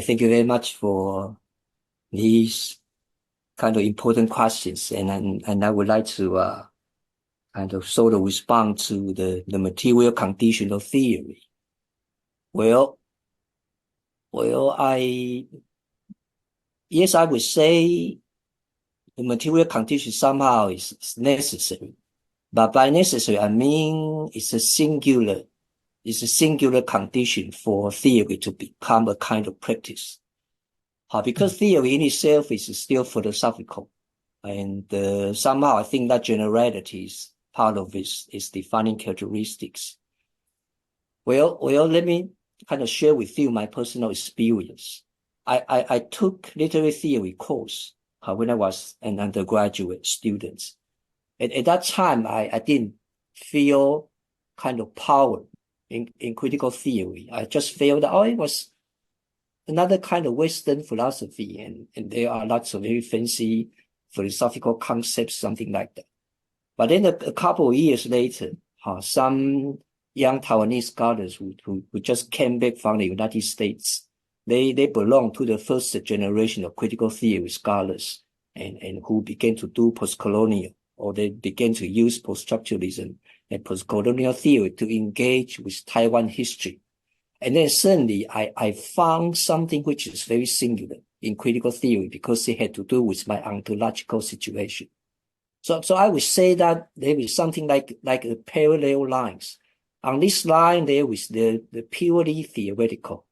Speaker 5: Thank you very much for these kind of important questions, and I would like to kind of sort of respond to the material conditional theory. Well, I would say the material condition somehow is necessary, but by necessary I mean it's a singular condition for theory to become a kind of practice. Because theory in itself is still philosophical, and somehow I think that generality is part of its defining characteristics. Well, let me kind of share with you my personal experience. I took literary theory course when I was an undergraduate student. At that time, I didn't feel kind of power in critical theory. I just felt that, it was another kind of Western philosophy, and there are lots of very fancy philosophical concepts, something like that. But then a couple of years later, some young Taiwanese scholars who just came back from the United States, they belong to the first generation of critical theory scholars, and who began to do postcolonial, or they began to use post-structuralism and postcolonial theory to engage with Taiwan history. And then suddenly I found something which is very singular in critical theory, because it had to do with my ontological situation. So I would say that there is something like a parallel lines. On this line, there is the purely theoretical.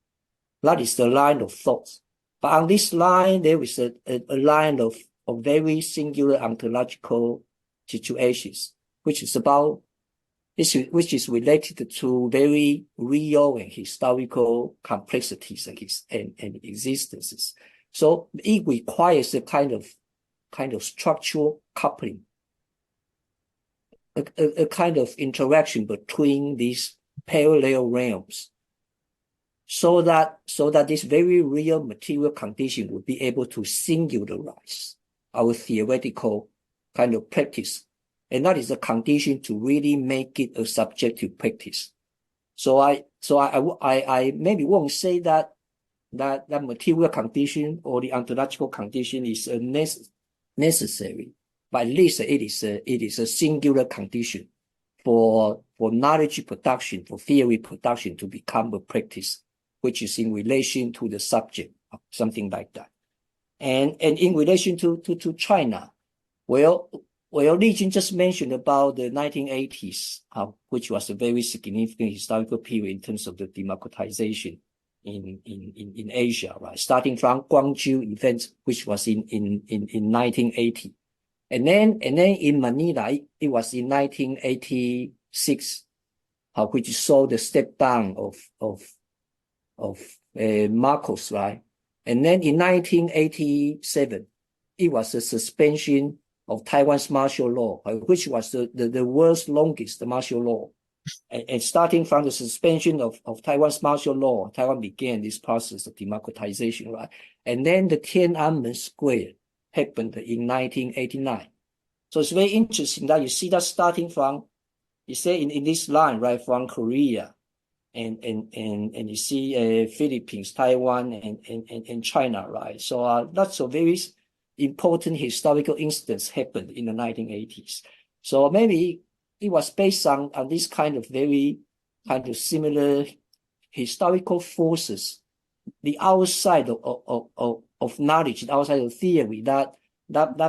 Speaker 5: That is the line of thoughts. But on this line, there is a line of very singular ontological situations, which is related to very real and historical complexities and existences. So it requires a kind of structural coupling, a kind of interaction between these parallel realms, so that this very real material condition would be able to singularize our theoretical kind of practice. And that is a condition to really make it a subjective practice. So I maybe won't say that material condition or the ontological condition is necessary, but at least it is a singular condition for knowledge production, for theory production to become a practice, which is in relation to the subject, something like that. And in relation to China, well, Li-Chun just mentioned about the 1980s, which was a very significant historical period in terms of the democratization in Asia, right? Starting from Gwangju event, which was in 1980. And then in Manila, it was in 1986, which saw the step down of Marcos, right? And then in 1987, it was a suspension of Taiwan's martial law, which was the world's longest martial law. And starting from the suspension of Taiwan's martial law, Taiwan began this process of democratization, right? And then the Tiananmen Square happened in 1989. So it's very interesting that you see that starting from, you say in this line, right, from Korea, and you see Philippines, Taiwan, and China, right? So that's a very important historical instance happened in the 1980s. So maybe it was based on this kind of very kind of similar historical forces, the outside of knowledge, the outside of theory, that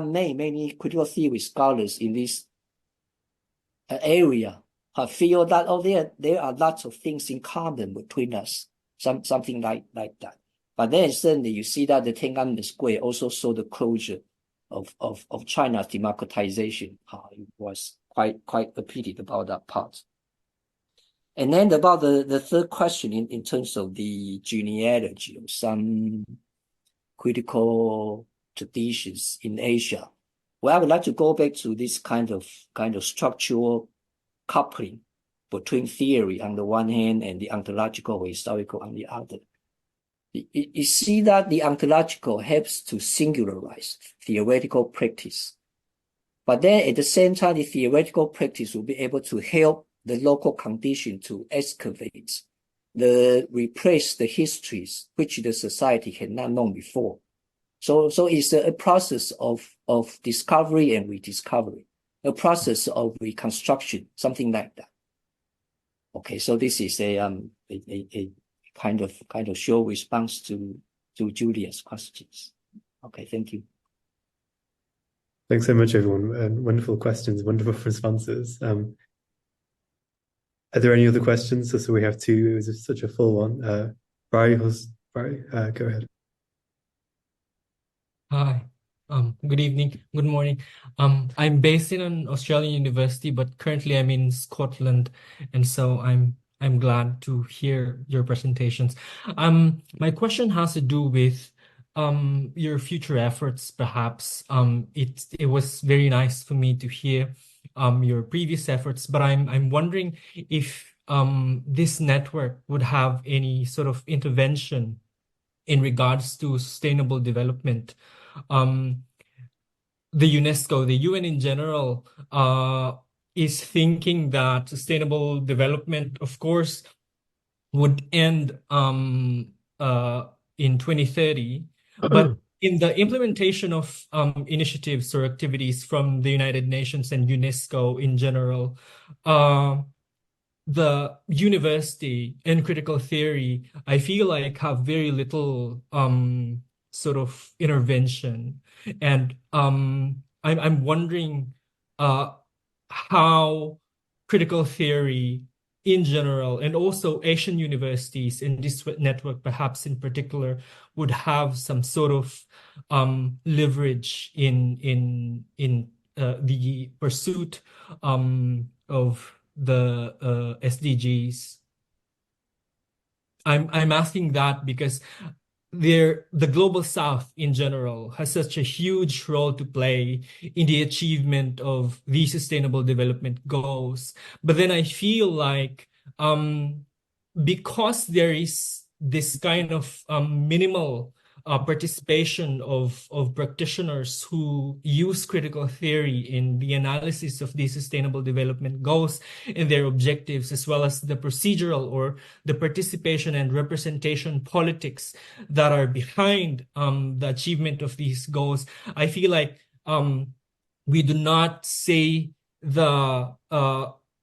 Speaker 5: made many critical theory scholars in this area feel that, there are lots of things in common between us, something like that. But then suddenly you see that the Tiananmen Square also saw the closure of China's democratization. It was quite a pity about that part. And then about the third question in terms of the genealogy of some critical traditions in Asia. Well, I would like to go back to this kind of structural coupling between theory on the one hand and the ontological or historical on the other. You see that the ontological helps to singularize theoretical practice. But then at the same time, the theoretical practice will be able to help the local condition to excavate, replace the histories which the society had not known before. So it's a process of discovery and rediscovery, a process of reconstruction, something like that. Okay, so this is a kind of short response to Julia's questions. Okay, thank you.
Speaker 1: Thanks so much, everyone. Wonderful questions, wonderful responses. Are there any other questions? So we have two. It was such a full one. Barry, go ahead.
Speaker 7: Hi. Good evening. Good morning. I'm based in an Australian university, but currently I'm in Scotland, and so I'm glad to hear your presentations. My question has to do with your future efforts, perhaps. It was very nice for me to hear your previous efforts, but I'm wondering if this network would have any sort of intervention in regards to sustainable development. The UNESCO, the UN in general, is thinking that sustainable development, of course, would end in 2030, but in the implementation of initiatives or activities from the United Nations and UNESCO in general, the university and critical theory, I feel like, have very little sort of intervention. And I'm wondering how critical theory in general, and also Asian universities in this network, perhaps in particular, would have some sort of leverage in the pursuit of the SDGs. I'm asking that because the global South in general has such a huge role to play in the achievement of the sustainable development goals. But then I feel like because there is this kind of minimal participation of practitioners who use critical theory in the analysis of the sustainable development goals and their objectives, as well as the procedural or the participation and representation politics that are behind the achievement of these goals. I feel like we do not say the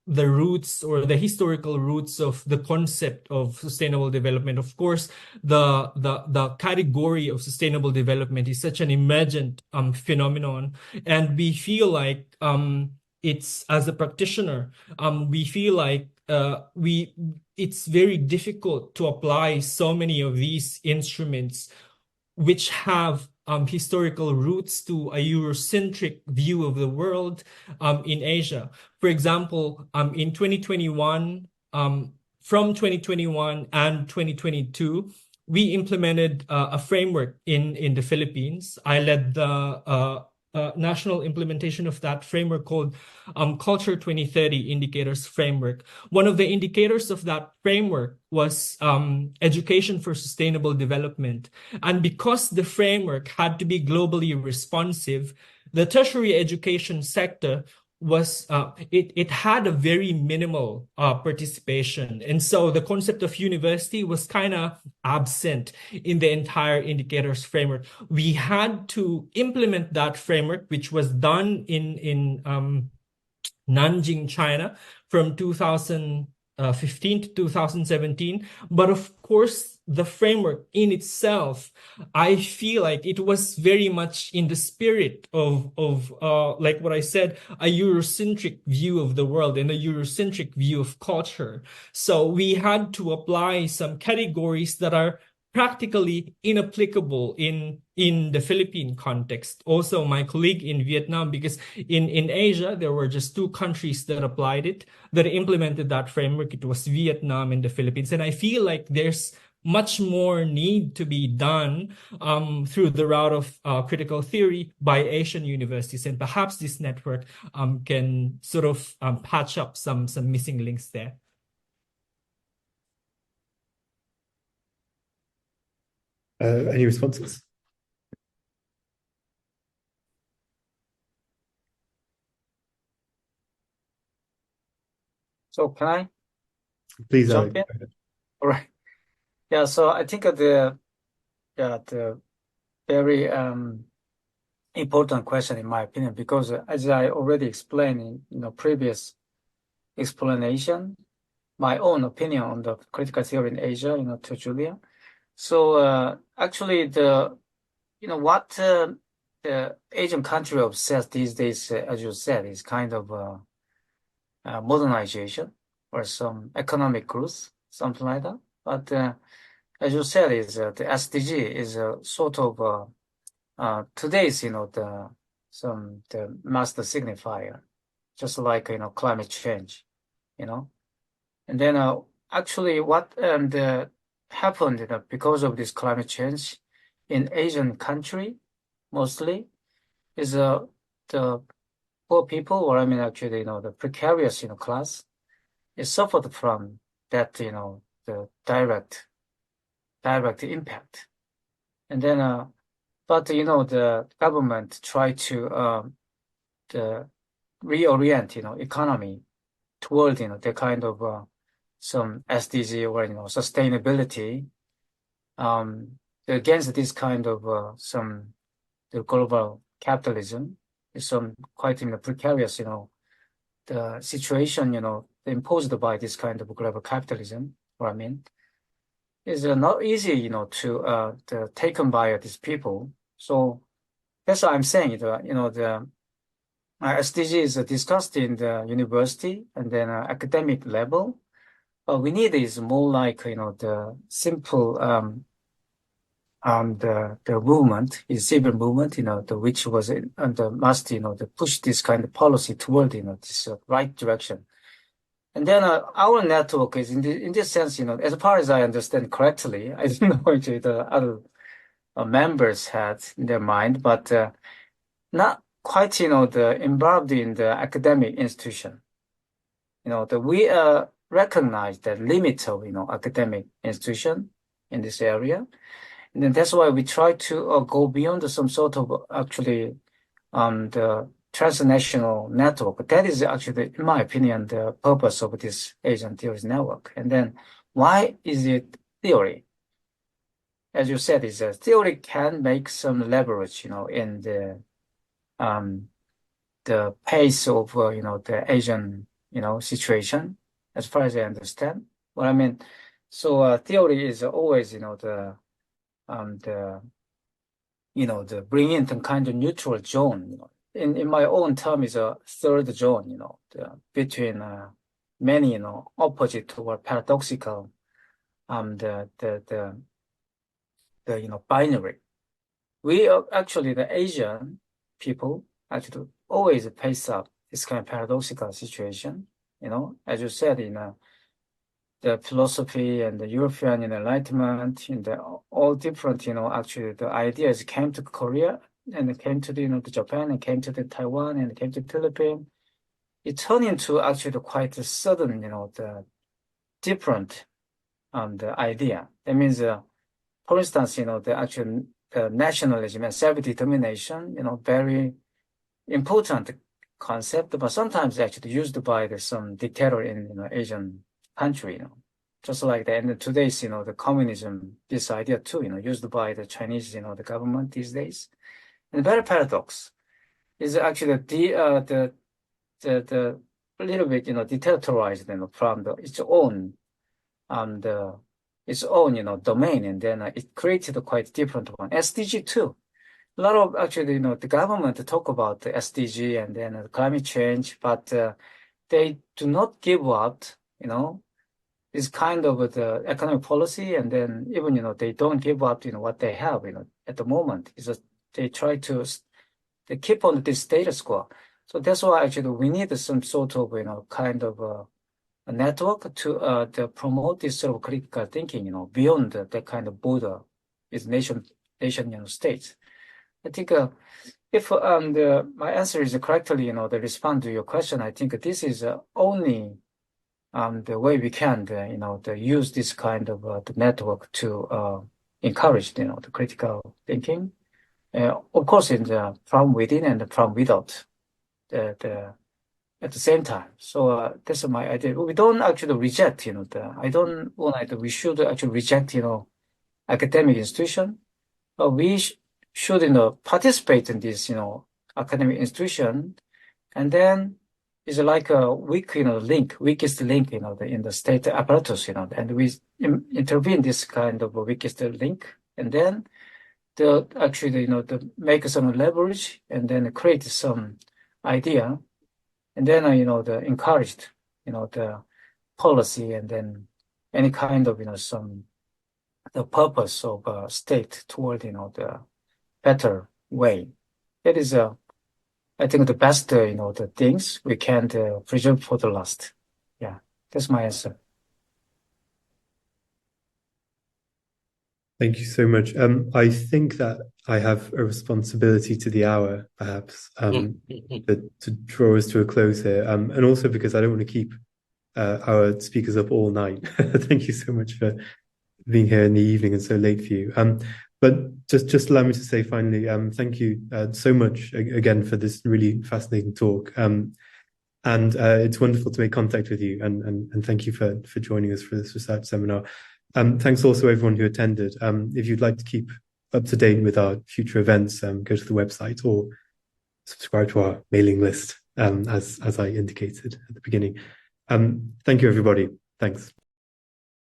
Speaker 7: roots or the historical roots of the concept of sustainable development. Of course, the category of sustainable development is such an emergent phenomenon, and we feel like it's, as a practitioner, we feel like it's very difficult to apply so many of these instruments which have historical roots to a Eurocentric view of the world in Asia. For example, in 2021, from 2021 and 2022, we implemented a framework in the Philippines. I led the national implementation of that framework called Culture 2030 Indicators Framework. One of the indicators of that framework was education for sustainable development. And because the framework had to be globally responsive, the tertiary education sector was it had a very minimal participation, and so the concept of university was kind of absent in the entire indicators framework. We had to implement that framework, which was done in Nanjing, China, from 2015 to 2017. But of course, the framework in itself, I feel like it was very much in the spirit of like what I said, a Eurocentric view of the world and a Eurocentric view of culture. So we had to apply some categories that are practically inapplicable in the Philippine context. Also, my colleague in Vietnam, because in Asia, there were just two countries that applied it, that implemented that framework. It was Vietnam and the Philippines. And I feel like there's much more need to be done through the route of critical theory by Asian universities. And perhaps this network can sort of patch up some missing links there.
Speaker 1: Any responses?
Speaker 3: So can I
Speaker 1: Please,
Speaker 3: jump in? All right. Yeah. So I think the very important question in my opinion, because as I already explained in previous explanation, my own opinion on the critical theory in Asia, to Julia. So actually what the Asian country obsessed these days, as you said, is kind of modernization or some economic growth, something like that. But as you said, is the SDG is sort of today's the master signifier, just like climate change, and then actually what happened because of this climate change in Asian country mostly is the poor people, or I mean actually the precarious class is suffered from that the direct impact, and then but the government try to the reorient economy toward the kind of some SDG or sustainability against this kind of the global capitalism is some quite precarious the situation imposed by this kind of global capitalism, what I mean is not easy to taken by these people. So that's what I'm saying. The SDG is discussed in the university and then academic level. But we need is more like the simple the movement is civil movement which was under must to push this kind of policy toward this right direction. And then our network is in this sense as far as I understand correctly, I don't know if the other members had in their mind, but not quite the involved in the academic institution. That we recognize the limit of academic institution in this area, and then that's why we try to go beyond some sort of actually the transnational network. That is actually, in my opinion, the purpose of this Asian theories network. And then why is it theory? As you said, is a theory can make some leverage, in the pace of the Asian situation, as far as I understand. What I mean, so theory is always the bringing some kind of neutral zone. In my own term is a third zone. Between many opposite or paradoxical the binary. We actually the Asian people actually always face up this kind of paradoxical situation. As you said, the philosophy and the European Enlightenment, in the all different, actually the ideas came to Korea and it came to the Japan and came to the Taiwan and came to the Philippines. It turned into actually quite a sudden, the different the idea. That means, for instance, the actual nationalism and self-determination, very important concept, but sometimes actually used by some dictator in Asian country, just like that. And today's, the communism, this idea too, used by the Chinese, the government these days. And very paradox is actually the little bit, deteriorized, from its own, its own, domain, and then it created a quite different one. SDG too. A lot of actually, the government talk about the SDG and then climate change, but they do not give up, this kind of the economic policy, and then even they don't give up what they have at the moment. Is that they try to they keep on this status quo. So that's why actually we need some sort of kind of a network to promote this sort of critical thinking beyond that kind of border is nation states. I think if my answer is correctly the respond to your question, I think this is only the way we can use this kind of the network to encourage, the critical thinking. Of course, from within and from without, at the same time. So that's my idea. We don't actually reject, I don't want we should actually reject, academic institution. We should, participate in this, academic institution, and then it's like a weakest link, in the state apparatus, and we intervene this kind of a weakest link, and then make some leverage, and then create some idea, and then the encouraged, the policy, and then any kind of the purpose of state toward the better way. That is I think the best the things we can preserve for the last. Yeah, that's my answer.
Speaker 1: Thank you so much. I think that I have a responsibility to the hour, perhaps, to draw us to a close here, and also because I don't want to keep our speakers up all night. Thank you so much for being here in the evening and so late for you. But just allow me to say finally, thank you so much again for this really fascinating talk. And it's wonderful to make contact with you, and thank you for joining us for this research seminar. Thanks also everyone who attended. If you'd like to keep up to date with our future events, go to the website or subscribe to our mailing list, as I indicated at the beginning. Thank you, everybody. Thanks.